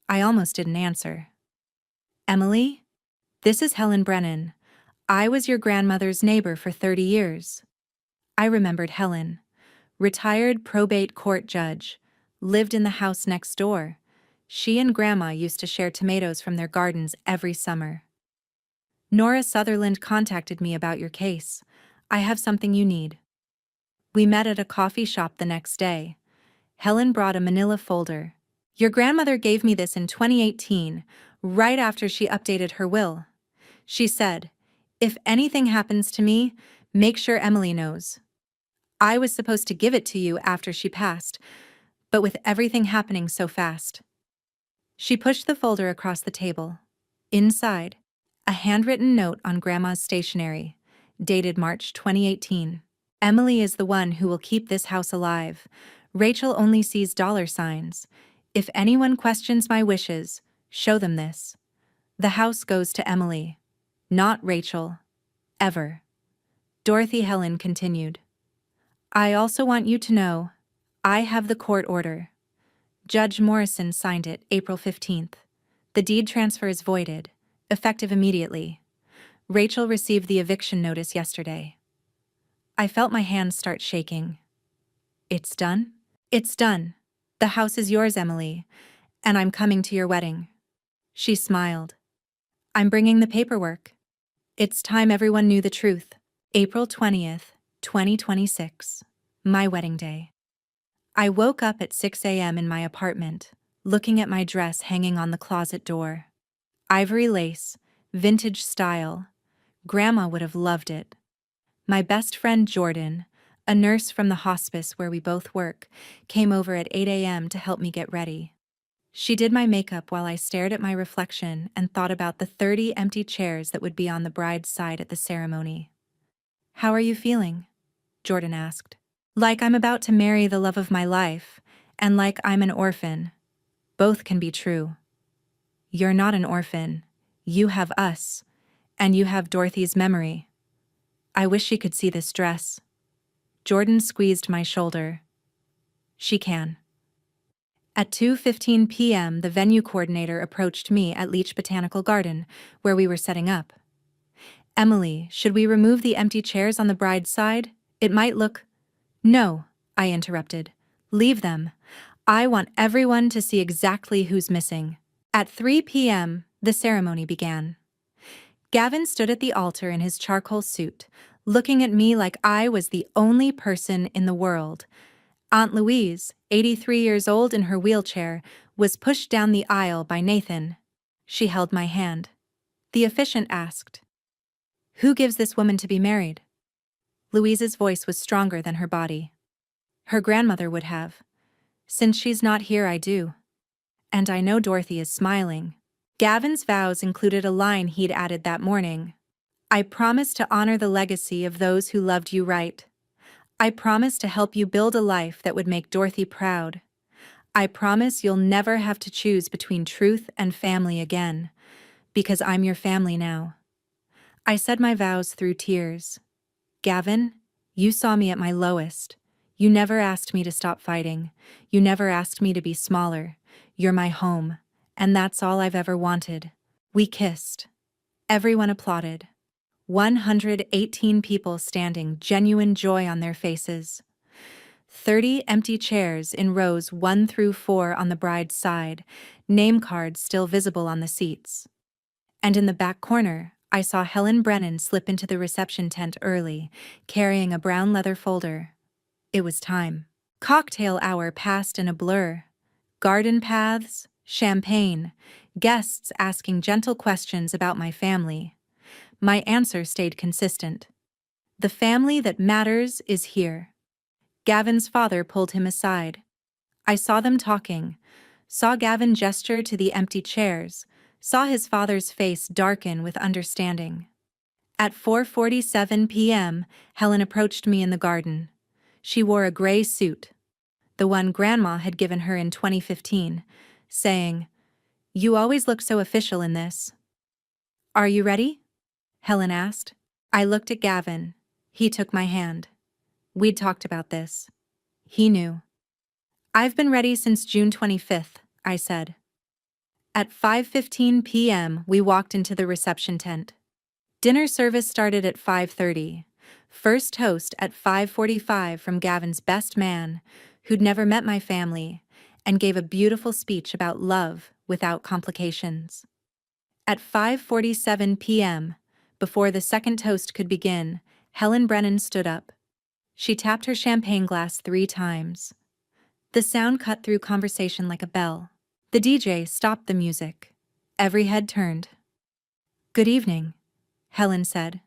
I almost didn't answer. "Emily? This is Helen Brennan. I was your grandmother's neighbor for 30 years. I remembered Helen. Retired probate court judge. Lived in the house next door. She and Grandma used to share tomatoes from their gardens every summer. "Nora Sutherland contacted me about your case. I have something you need." We met at a coffee shop the next day. Helen brought a manila folder. "Your grandmother gave me this in 2018, right after she updated her will. She said, 'If anything happens to me, make sure Emily knows.' I was supposed to give it to you after she passed, but with everything happening so fast." She pushed the folder across the table. Inside, a handwritten note on Grandma's stationery, dated March 2018. "Emily is the one who will keep this house alive. Rachel only sees $signs. If anyone questions my wishes, show them this. The house goes to Emily, not Rachel. Ever." Dorothy Helen continued. "I also want you to know, I have the court order. Judge Morrison signed it April 15th. The deed transfer is voided, effective immediately. Rachel received the eviction notice yesterday." I felt my hands start shaking. It's done? It's done. The house is yours, Emily, and I'm coming to your wedding. She smiled. I'm bringing the paperwork. It's time everyone knew the truth. April 20th, 2026. My wedding day. I woke up at 6 a.m. in my apartment, looking at my dress hanging on the closet door. Ivory lace, vintage style. Grandma would have loved it. My best friend Jordan, a nurse from the hospice where we both work, came over at 8 a.m. to help me get ready. She did my makeup while I stared at my reflection and thought about the 30 empty chairs that would be on the bride's side at the ceremony. How are you feeling? Jordan asked. Like I'm about to marry the love of my life, and like I'm an orphan. Both can be true. You're not an orphan. You have us, and you have Dorothy's memory. I wish she could see this dress. Jordan squeezed my shoulder. She can. At 2:15 p.m., the venue coordinator approached me at Leach Botanical Garden, where we were setting up. Emily, should we remove the empty chairs on the bride's side? It might look... No, I interrupted. Leave them. I want everyone to see exactly who's missing. At 3 p.m., the ceremony began. Gavin stood at the altar in his charcoal suit, looking at me like I was the only person in the world. Aunt Louise, 83 years old in her wheelchair, was pushed down the aisle by Nathan. She held my hand. The officiant asked, "Who gives this woman to be married?" Louise's voice was stronger than her body. Her grandmother would have. Since she's not here, I do. And I know Dorothy is smiling. Gavin's vows included a line he'd added that morning. I promise to honor the legacy of those who loved you right. I promise to help you build a life that would make Dorothy proud. I promise you'll never have to choose between truth and family again, because I'm your family now. I said my vows through tears. Gavin, you saw me at my lowest. You never asked me to stop fighting. You never asked me to be smaller. You're my home, and that's all I've ever wanted. We kissed. Everyone applauded. 118 people standing, genuine joy on their faces. 30 empty chairs in rows 1 through 4 on the bride's side, name cards still visible on the seats. And in the back corner, I saw Helen Brennan slip into the reception tent early, carrying a brown leather folder. It was time. Cocktail hour passed in a blur. Garden paths, champagne, guests asking gentle questions about my family. My answer stayed consistent. The family that matters is here. Gavin's father pulled him aside. I saw them talking, saw Gavin gesture to the empty chairs, saw his father's face darken with understanding. At 4:47 p.m., Helen approached me in the garden. She wore a gray suit, the one Grandma had given her in 2015, saying, "You always look so official in this." "Are you ready?" Helen asked. I looked at Gavin. He took my hand. We'd talked about this. He knew. "I've been ready since June 25th, I said. At 5:15 p.m., we walked into the reception tent. Dinner service started at 5:30. First toast at 5:45 from Gavin's best man, who'd never met my family, and gave a beautiful speech about love without complications. At 5:47 p.m., before the second toast could begin, Helen Brennan stood up. She tapped her champagne glass 3 times. The sound cut through conversation like a bell. The DJ stopped the music. Every head turned. "Good evening," Helen said.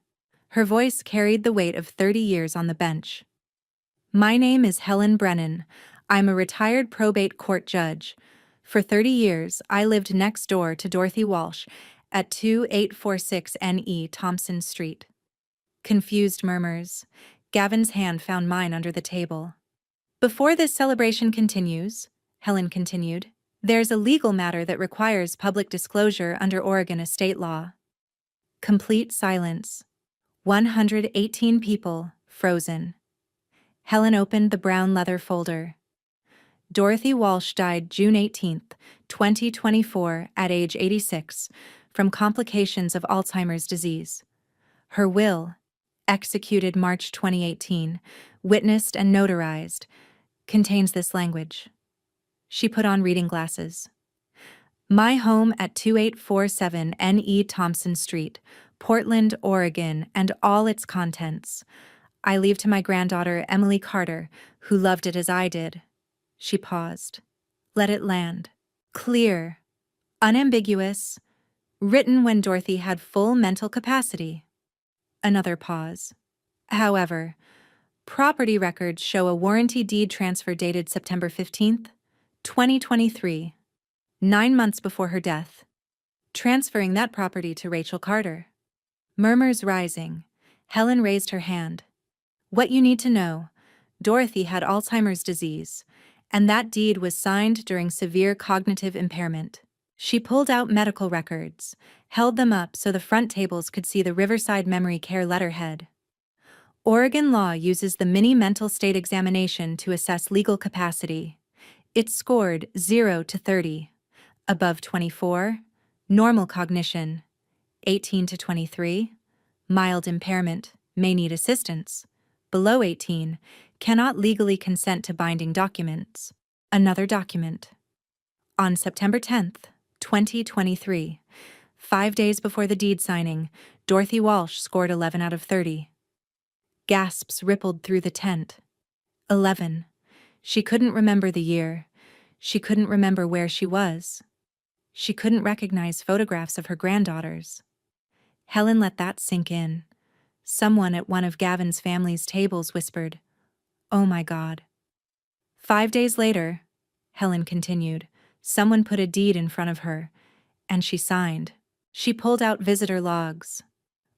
Her voice carried the weight of 30 years on the bench. "My name is Helen Brennan. I'm a retired probate court judge. For 30 years, I lived next door to Dorothy Walsh at 2846 N.E. Thompson Street." Confused murmurs. Gavin's hand found mine under the table. "Before this celebration continues," Helen continued, "there's a legal matter that requires public disclosure under Oregon estate law." Complete silence. 118 people, frozen. Helen opened the brown leather folder. Dorothy Walsh died June 18, 2024, at age 86, from complications of Alzheimer's disease. Her will, executed March 2018, witnessed and notarized, contains this language. She put on reading glasses. My home at 2847 N.E. Thompson Street, Portland, Oregon, and all its contents. I leave to my granddaughter, Emily Carter, who loved it as I did. She paused. Let it land. Clear. Unambiguous. Written when Dorothy had full mental capacity. Another pause. However, property records show a warranty deed transfer dated September 15th, 2023, 9 months before her death, transferring that property to Rachel Carter. Murmurs rising. Helen raised her hand. What you need to know, Dorothy had Alzheimer's disease, and that deed was signed during severe cognitive impairment. She pulled out medical records, held them up so the front tables could see the Riverside Memory Care letterhead. Oregon law uses the mini mental state examination to assess legal capacity. It scored 0 to 30. Above 24, normal cognition. 18 to 23, mild impairment, may need assistance. Below 18, cannot legally consent to binding documents. Another document. On September 10th, 2023, 5 days before the deed signing, Dorothy Walsh scored 11 out of 30. Gasps rippled through the tent. 11. She couldn't remember the year. She couldn't remember where she was. She couldn't recognize photographs of her granddaughters. Helen let that sink in. Someone at one of Gavin's family's tables whispered, "Oh my God." 5 days later, Helen continued, someone put a deed in front of her, and she signed. She pulled out visitor logs.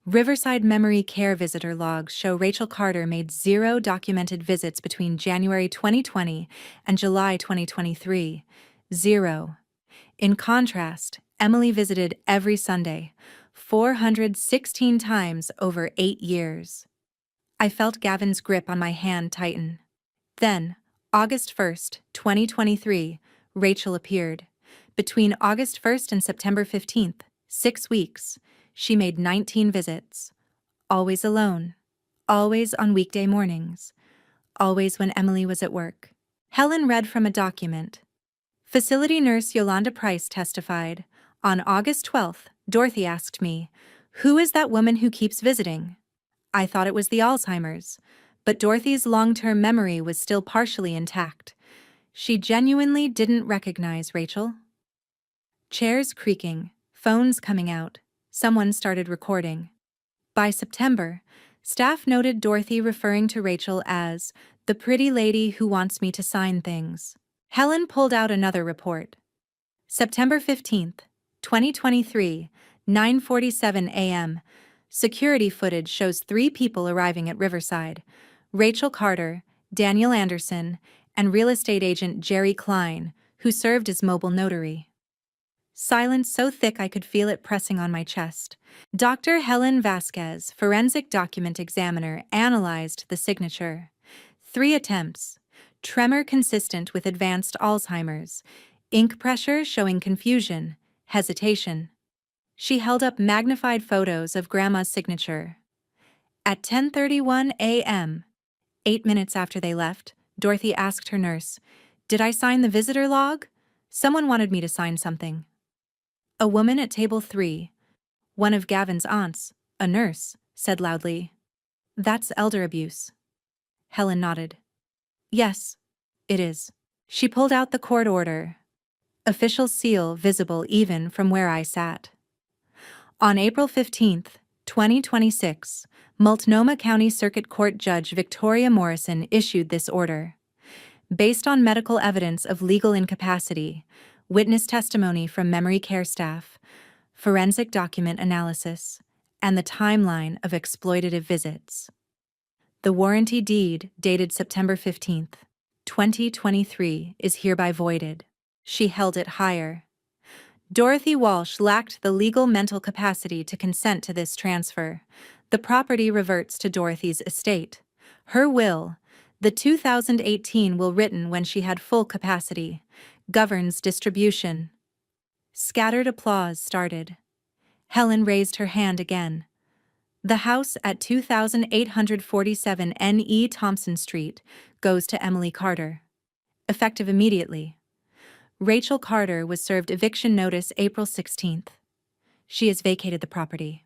Riverside Memory Care visitor logs show Rachel Carter made 0 documented visits between January 2020 and July 2023. 0. In contrast, Emily visited every Sunday, 416 times over 8 years. I felt Gavin's grip on my hand tighten. Then, August 1st, 2023, Rachel appeared. Between August 1st and September 15th, 6 weeks, she made 19 visits. Always alone. Always on weekday mornings. Always when Emily was at work. Helen read from a document. Facility nurse Yolanda Price testified. On August 12th, Dorothy asked me, "Who is that woman who keeps visiting?" I thought it was the Alzheimer's, but Dorothy's long-term memory was still partially intact. She genuinely didn't recognize Rachel. Chairs creaking, phones coming out. Someone started recording. By September, staff noted Dorothy referring to Rachel as the pretty lady who wants me to sign things. Helen pulled out another report. September 15th, 2023, 9:47 a.m. Security footage shows 3 people arriving at Riverside: Rachel Carter, Daniel Anderson, and real estate agent Jerry Klein, who served as mobile notary. Silence so thick I could feel it pressing on my chest. Dr. Helen Vasquez, forensic document examiner, analyzed the signature. 3 attempts. Tremor consistent with advanced Alzheimer's. Ink pressure showing confusion, hesitation. She held up magnified photos of Grandma's signature. At 10:31 a.m., 8 minutes after they left, Dorothy asked her nurse, "Did I sign the visitor log? Someone wanted me to sign something." A woman at table 3, one of Gavin's aunts, a nurse, said loudly, "That's elder abuse." Helen nodded. "Yes, it is." She pulled out the court order. Official seal visible even from where I sat. On April 15th, 2026, Multnomah County Circuit Court Judge Victoria Morrison issued this order. Based on medical evidence of legal incapacity, witness testimony from memory care staff, forensic document analysis, and the timeline of exploitative visits. The warranty deed, dated September 15th, 2023, is hereby voided. She held it higher. Dorothy Walsh lacked the legal mental capacity to consent to this transfer. The property reverts to Dorothy's estate. Her will, the 2018 will written when she had full capacity, governs distribution. Scattered applause started. Helen raised her hand again. The house at 2847 N.E. Thompson Street goes to Emily Carter. effective immediately. Rachel Carter was served eviction notice April 16th. She has vacated the property.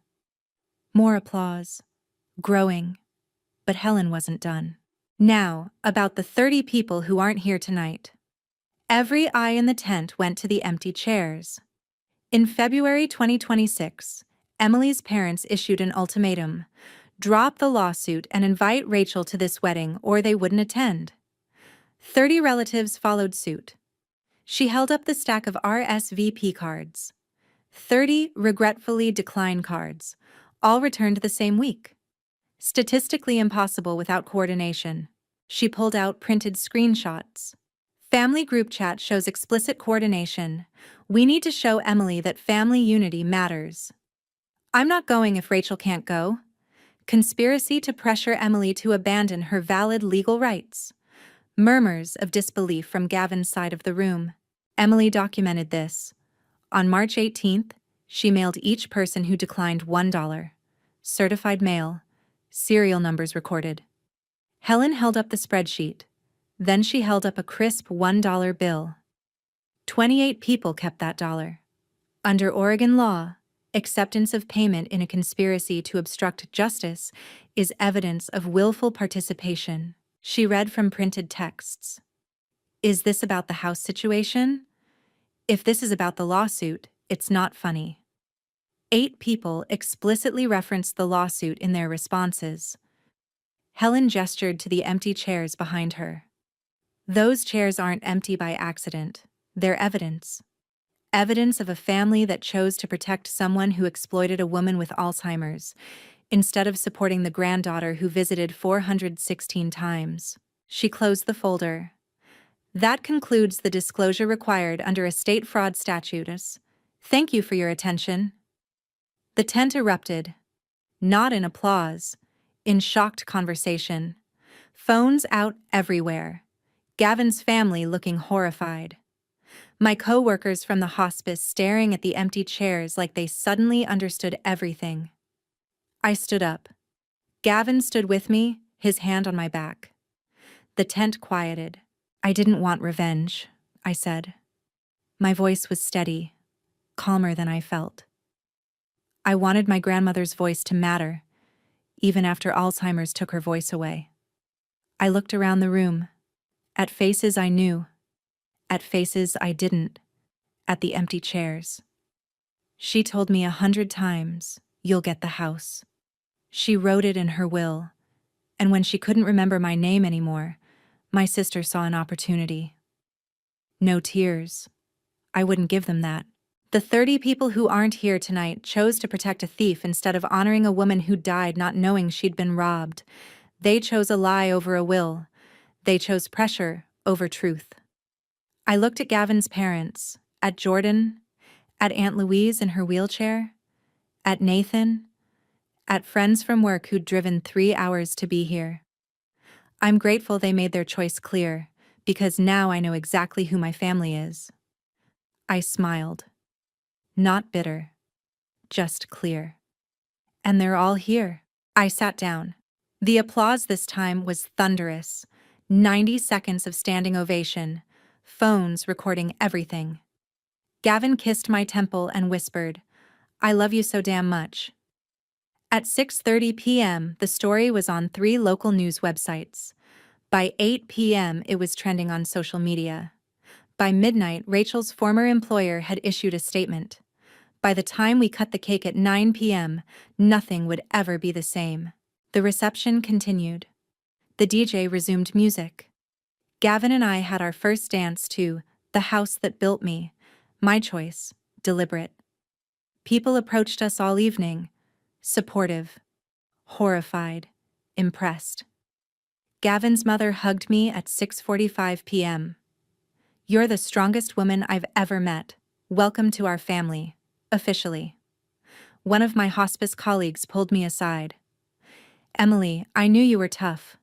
More applause. Growing. But Helen wasn't done. Now, about the 30 people who aren't here tonight. Every eye in the tent went to the empty chairs. In February 2026, Emily's parents issued an ultimatum: drop the lawsuit and invite Rachel to this wedding or they wouldn't attend. 30 relatives followed suit. She held up the stack of RSVP cards. 30 regretfully decline cards, all returned the same week. Statistically impossible without coordination. She pulled out printed screenshots. Family group chat shows explicit coordination. We need to show Emily that family unity matters. I'm not going if Rachel can't go. Conspiracy to pressure Emily to abandon her valid legal rights. Murmurs of disbelief from Gavin's side of the room. Emily documented this. On March 18th, she mailed each person who declined $1. Certified mail. Serial numbers recorded. Helen held up the spreadsheet. Then she held up a crisp $1 bill. 28 people kept that dollar. Under Oregon law, acceptance of payment in a conspiracy to obstruct justice is evidence of willful participation. She read from printed texts. Is this about the house situation? If this is about the lawsuit, it's not funny. 8 people explicitly referenced the lawsuit in their responses. Helen gestured to the empty chairs behind her. Those chairs aren't empty by accident. They're evidence. Evidence of a family that chose to protect someone who exploited a woman with Alzheimer's, instead of supporting the granddaughter who visited 416 times. She closed the folder. That concludes the disclosure required under a state fraud statute. Thank you for your attention. The tent erupted. Not in applause, in shocked conversation. Phones out everywhere. Gavin's family looking horrified. My co-workers from the hospice staring at the empty chairs like they suddenly understood everything. I stood up. Gavin stood with me, his hand on my back. The tent quieted. I didn't want revenge, I said. My voice was steady, calmer than I felt. I wanted my grandmother's voice to matter, even after Alzheimer's took her voice away. I looked around the room, at faces I knew, at faces I didn't, at the empty chairs. She told me 100 times, you'll get the house. She wrote it in her will, and when she couldn't remember my name anymore, my sister saw an opportunity. No tears. I wouldn't give them that. The 30 people who aren't here tonight chose to protect a thief instead of honoring a woman who died not knowing she'd been robbed. They chose a lie over a will. They chose pressure over truth. I looked at Gavin's parents, at Jordan, at Aunt Louise in her wheelchair, at Nathan, at friends from work who'd driven 3 hours to be here. I'm grateful they made their choice clear, because now I know exactly who my family is. I smiled. Not bitter. Just clear. And they're all here. I sat down. The applause this time was thunderous. 90 seconds of standing ovation. Phones recording everything. Gavin kissed my temple and whispered, I love you so damn much. At 6:30 p.m., the story was on 3 local news websites. By 8 p.m., it was trending on social media. By midnight, Rachel's former employer had issued a statement. By the time we cut the cake at 9 p.m., nothing would ever be the same. The reception continued. The DJ resumed music. Gavin and I had our first dance to The House That Built Me, my choice, deliberate. People approached us all evening, supportive, horrified, impressed. Gavin's mother hugged me at 6:45 p.m. You're the strongest woman I've ever met. Welcome to our family, officially. One of my hospice colleagues pulled me aside. Emily, I knew you were tough.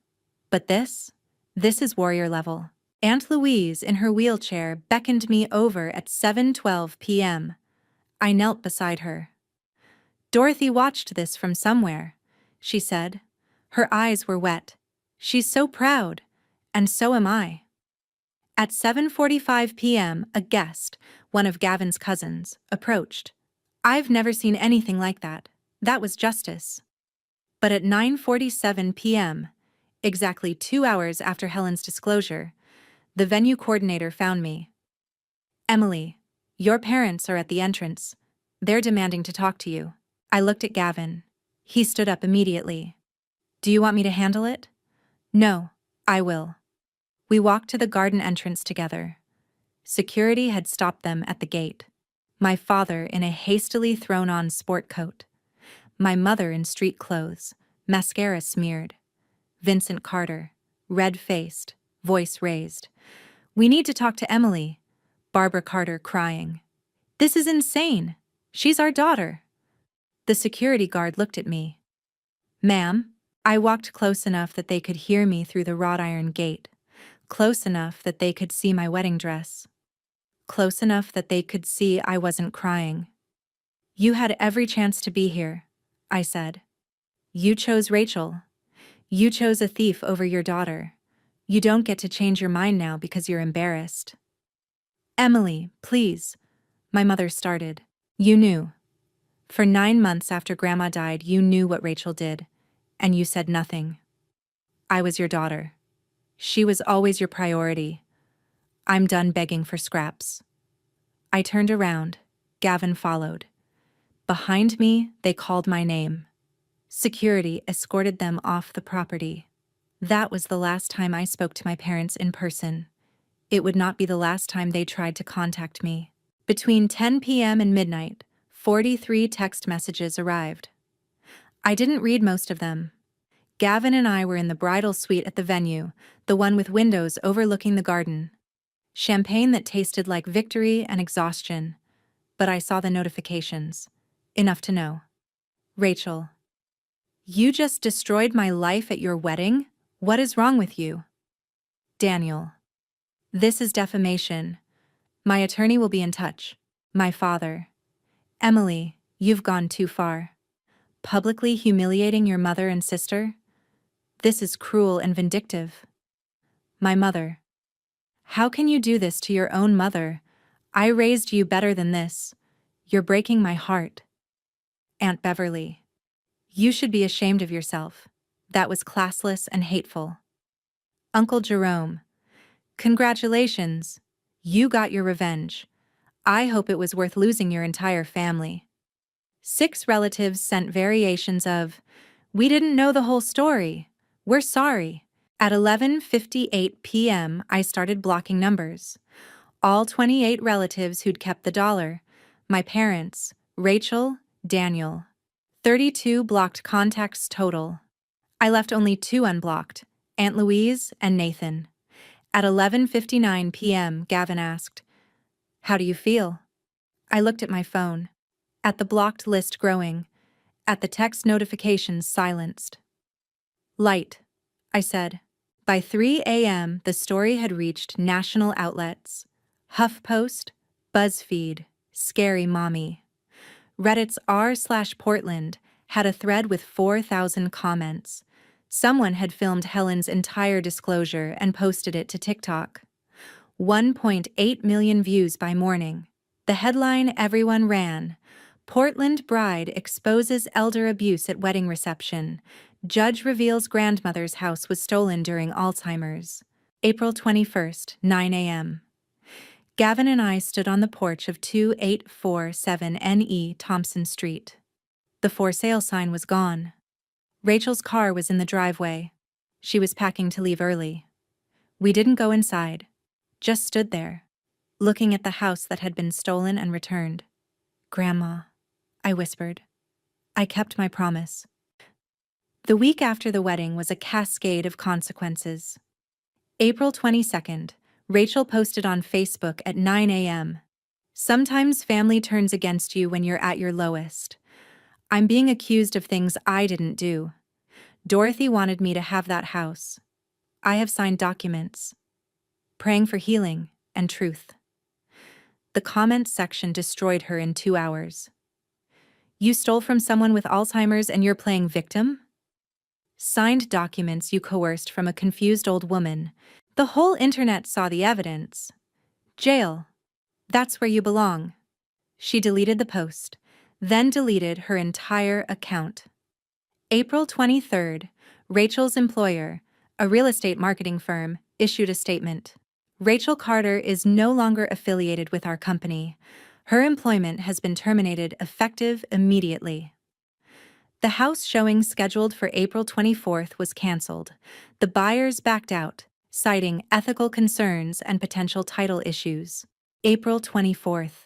But this is warrior level. Aunt Louise in her wheelchair beckoned me over at 7:12 p.m. I knelt beside her. Dorothy watched this from somewhere, she said. Her eyes were wet. She's so proud, and so am I. At 7:45 p.m., a guest, one of Gavin's cousins, approached. I've never seen anything like that. That was justice. But at 9:47 p.m., exactly 2 hours after Helen's disclosure, the venue coordinator found me. Emily, your parents are at the entrance. They're demanding to talk to you. I looked at Gavin. He stood up immediately. Do you want me to handle it? No, I will. We walked to the garden entrance together. Security had stopped them at the gate. My father in a hastily thrown-on sport coat. My mother in street clothes, mascara smeared. Vincent Carter, red-faced, voice raised. We need to talk to Emily. Barbara Carter crying. This is insane. She's our daughter. The security guard looked at me. Ma'am, I walked close enough that they could hear me through the wrought iron gate. Close enough that they could see my wedding dress. Close enough that they could see I wasn't crying. You had every chance to be here, I said. You chose Rachel. You chose a thief over your daughter. You don't get to change your mind now because you're embarrassed. Emily, please, my mother started. You knew. For 9 months after Grandma died, you knew what Rachel did, and you said nothing. I was your daughter. She was always your priority. I'm done begging for scraps. I turned around. Gavin followed. Behind me, they called my name. Security escorted them off the property. That was the last time I spoke to my parents in person. It would not be the last time they tried to contact me. Between 10 p.m. and midnight, 43 text messages arrived. I didn't read most of them. Gavin and I were in the bridal suite at the venue, the one with windows overlooking the garden. Champagne that tasted like victory and exhaustion. But I saw the notifications. Enough to know. Rachel. You just destroyed my life at your wedding? What is wrong with you? Daniel. This is defamation. My attorney will be in touch. My father. Emily, you've gone too far. Publicly humiliating your mother and sister? This is cruel and vindictive. My mother. How can you do this to your own mother? I raised you better than this. You're breaking my heart. Aunt Beverly. You should be ashamed of yourself. That was classless and hateful. Uncle Jerome. Congratulations. You got your revenge. I hope it was worth losing your entire family. 6 relatives sent variations of, we didn't know the whole story. We're sorry. At 11:58 p.m., I started blocking numbers. All 28 relatives who'd kept the dollar. My parents, Rachel, Daniel. 32 blocked contacts total. I left only 2 unblocked, Aunt Louise and Nathan. At 11:59 p.m., Gavin asked, how do you feel? I looked at my phone. At the blocked list growing. At the text notifications silenced. Light, I said. By 3 a.m., the story had reached national outlets. HuffPost, BuzzFeed, Scary Mommy. Reddit's r/Portland had a thread with 4,000 comments. Someone had filmed Helen's entire disclosure and posted it to TikTok. 1.8 million views by morning. The headline everyone ran. Portland bride exposes elder abuse at wedding reception. Judge reveals grandmother's house was stolen during Alzheimer's. April 21st, 9 a.m. Gavin and I stood on the porch of 2847 NE Thompson Street. The for sale sign was gone. Rachel's car was in the driveway. She was packing to leave early. We didn't go inside. Just stood there, looking at the house that had been stolen and returned. Grandma, I whispered. I kept my promise. The week after the wedding was a cascade of consequences. April 22nd, Rachel posted on Facebook at 9 a.m. Sometimes family turns against you when you're at your lowest. I'm being accused of things I didn't do. Dorothy wanted me to have that house. I have signed documents. Praying for healing and truth. The comments section destroyed her in 2 hours. You stole from someone with Alzheimer's and you're playing victim? Signed documents you coerced from a confused old woman. The whole internet saw the evidence. Jail. That's where you belong. She deleted the post, then deleted her entire account. April 23rd, Rachel's employer, a real estate marketing firm, issued a statement. Rachel Carter is no longer affiliated with our company. Her employment has been terminated effective immediately. The house showing scheduled for April 24th was canceled. The buyers backed out, citing ethical concerns and potential title issues. April 24th.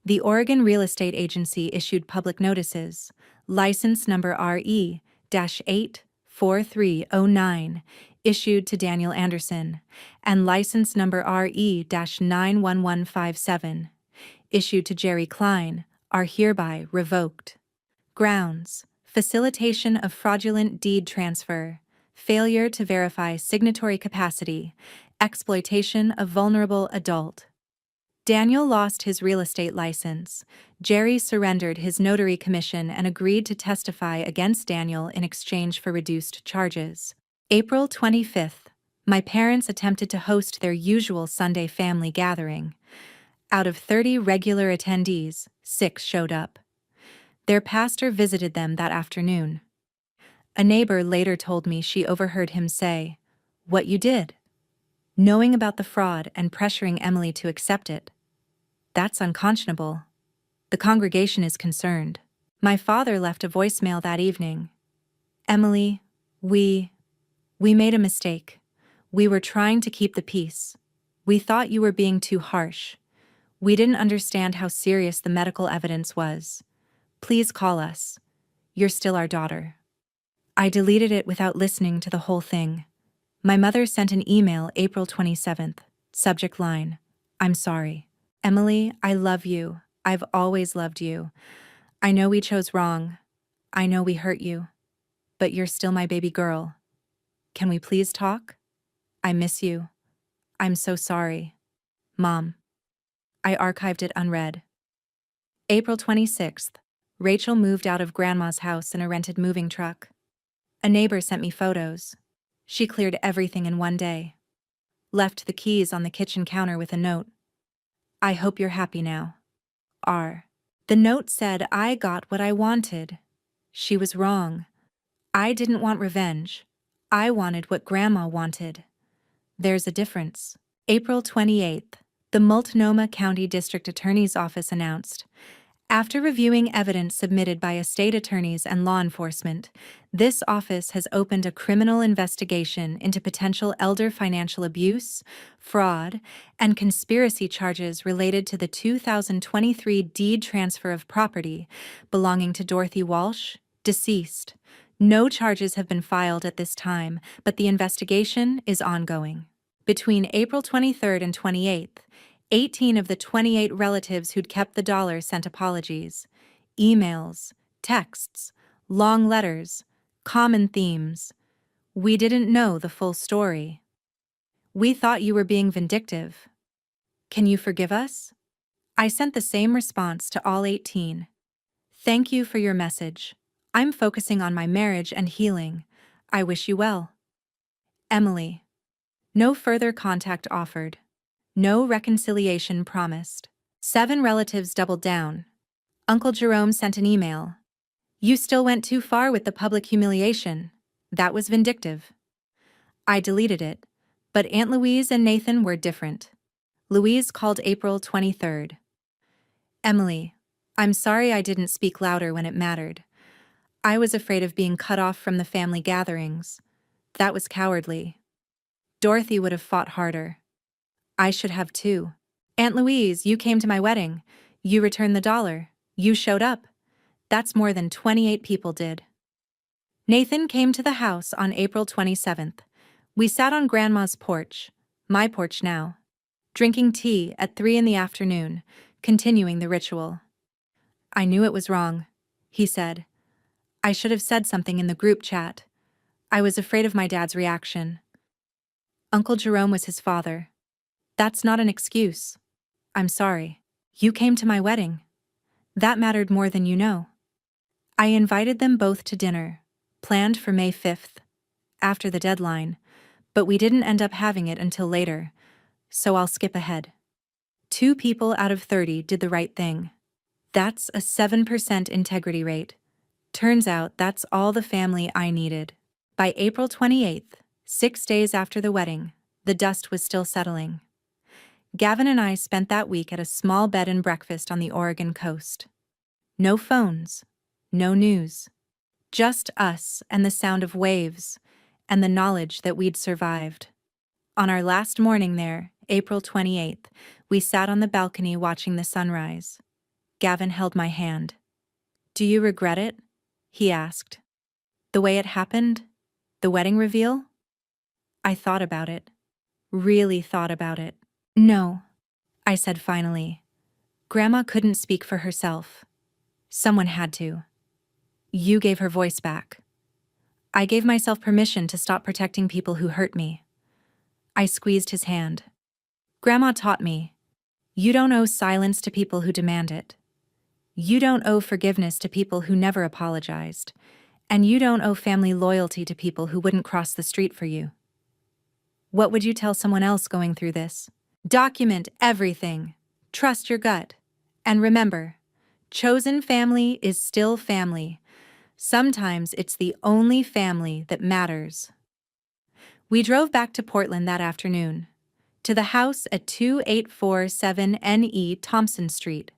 The Oregon Real Estate Agency issued public notices, license number RE-84309, issued to Daniel Anderson, and license number RE-91157, issued to Jerry Klein, are hereby revoked. Grounds: facilitation of fraudulent deed transfer, failure to verify signatory capacity, exploitation of vulnerable adult. Daniel lost his real estate license. Jerry surrendered his notary commission and agreed to testify against Daniel in exchange for reduced charges. April 25th. My parents attempted to host their usual Sunday family gathering. Out of 30 regular attendees, 6 showed up. Their pastor visited them that afternoon. A neighbor later told me she overheard him say, "What you did?" Knowing about the fraud and pressuring Emily to accept it. That's unconscionable. The congregation is concerned. My father left a voicemail that evening. Emily, we made a mistake. We were trying to keep the peace. We thought you were being too harsh. We didn't understand how serious the medical evidence was. Please call us. You're still our daughter. I deleted it without listening to the whole thing. My mother sent an email April 27th. Subject line: I'm sorry. Emily, I love you. I've always loved you. I know we chose wrong. I know we hurt you. But you're still my baby girl. Can we please talk? I miss you. I'm so sorry. Mom. I archived it unread. April 26th. Rachel moved out of Grandma's house in a rented moving truck. A neighbor sent me photos. She cleared everything in one day. Left the keys on the kitchen counter with a note. I hope you're happy now. R. The note said I got what I wanted. She was wrong. I didn't want revenge. I wanted what Grandma wanted. There's a difference. April 28th. The Multnomah County District Attorney's Office announced, after reviewing evidence submitted by estate attorneys and law enforcement, this office has opened a criminal investigation into potential elder financial abuse, fraud, and conspiracy charges related to the 2023 deed transfer of property belonging to Dorothy Walsh, deceased. No charges have been filed at this time, but the investigation is ongoing. Between April 23rd and 28th, 18 of the 28 relatives who'd kept the dollar sent apologies, emails, texts, long letters, common themes. We didn't know the full story. We thought you were being vindictive. Can you forgive us? I sent the same response to all 18. Thank you for your message. I'm focusing on my marriage and healing. I wish you well. Emily. No further contact offered. No reconciliation promised. 7 relatives doubled down. Uncle Jerome sent an email. You still went too far with the public humiliation. That was vindictive. I deleted it, but Aunt Louise and Nathan were different. Louise called April 23rd. Emily, I'm sorry I didn't speak louder when it mattered. I was afraid of being cut off from the family gatherings. That was cowardly. Dorothy would have fought harder. I should have too. Aunt Louise, you came to my wedding. You returned the dollar. You showed up. That's more than 28 people did. Nathan came to the house on April 27th. We sat on Grandma's porch, my porch now, drinking tea at 3 in the afternoon, continuing the ritual. I knew it was wrong, he said. I should have said something in the group chat. I was afraid of my dad's reaction. Uncle Jerome was his father. That's not an excuse. I'm sorry. You came to my wedding. That mattered more than you know. I invited them both to dinner, planned for May 5th, after the deadline, But we didn't end up having it until later, so I'll skip ahead. 2 people out of 30 did the right thing. That's a 7% integrity rate. Turns out that's all the family I needed. By April 28th, 6 days after the wedding, the dust was still settling. Gavin and I spent that week at a small bed and breakfast on the Oregon coast. No phones, no news. Just us and the sound of waves, and the knowledge that we'd survived. On our last morning there, April 28th, we sat on the balcony watching the sunrise. Gavin held my hand. "Do you regret it?" he asked. "The way it happened? The wedding reveal?" I thought about it. Really thought about it. "No," I said finally. "Grandma couldn't speak for herself. Someone had to. You gave her voice back. I gave myself permission to stop protecting people who hurt me." I squeezed his hand. "Grandma taught me, you don't owe silence to people who demand it. You don't owe forgiveness to people who never apologized. And you don't owe family loyalty to people who wouldn't cross the street for you." What would you tell someone else going through this? Document everything. Trust your gut. And remember, chosen family is still family. Sometimes it's the only family that matters. We drove back to Portland that afternoon, to the house at 2847 NE Thompson Street.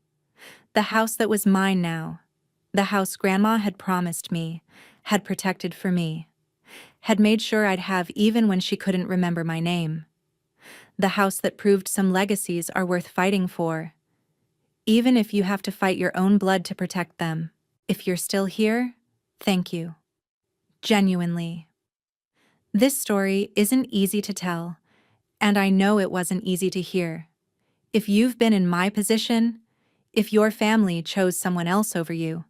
The house that was mine now. The house Grandma had promised me, had protected for me, had made sure I'd have even when she couldn't remember my name. The house that proved some legacies are worth fighting for, even if you have to fight your own blood to protect them. If you're still here, thank you. Genuinely. This story isn't easy to tell, and I know it wasn't easy to hear. If you've been in my position, if your family chose someone else over you,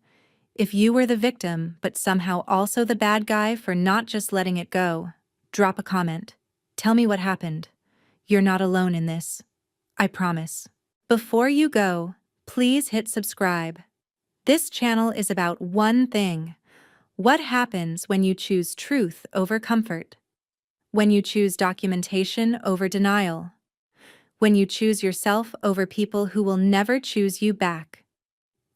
if you were the victim but somehow also the bad guy for not just letting it go, drop a comment. Tell me what happened. You're not alone in this. I promise. Before you go, please hit subscribe. This channel is about one thing. What happens when you choose truth over comfort? When you choose documentation over denial? When you choose yourself over people who will never choose you back?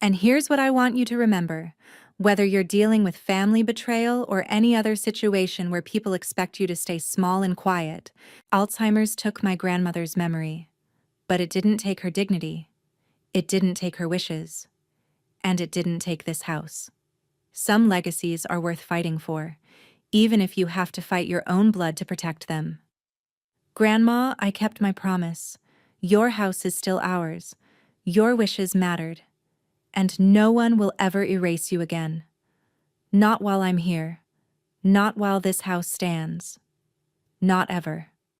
And here's what I want you to remember. Whether you're dealing with family betrayal or any other situation where people expect you to stay small and quiet, Alzheimer's took my grandmother's memory. But it didn't take her dignity. It didn't take her wishes. And it didn't take this house. Some legacies are worth fighting for, even if you have to fight your own blood to protect them. Grandma, I kept my promise. Your house is still ours. Your wishes mattered. And no one will ever erase you again. Not while I'm here. Not while this house stands. Not ever.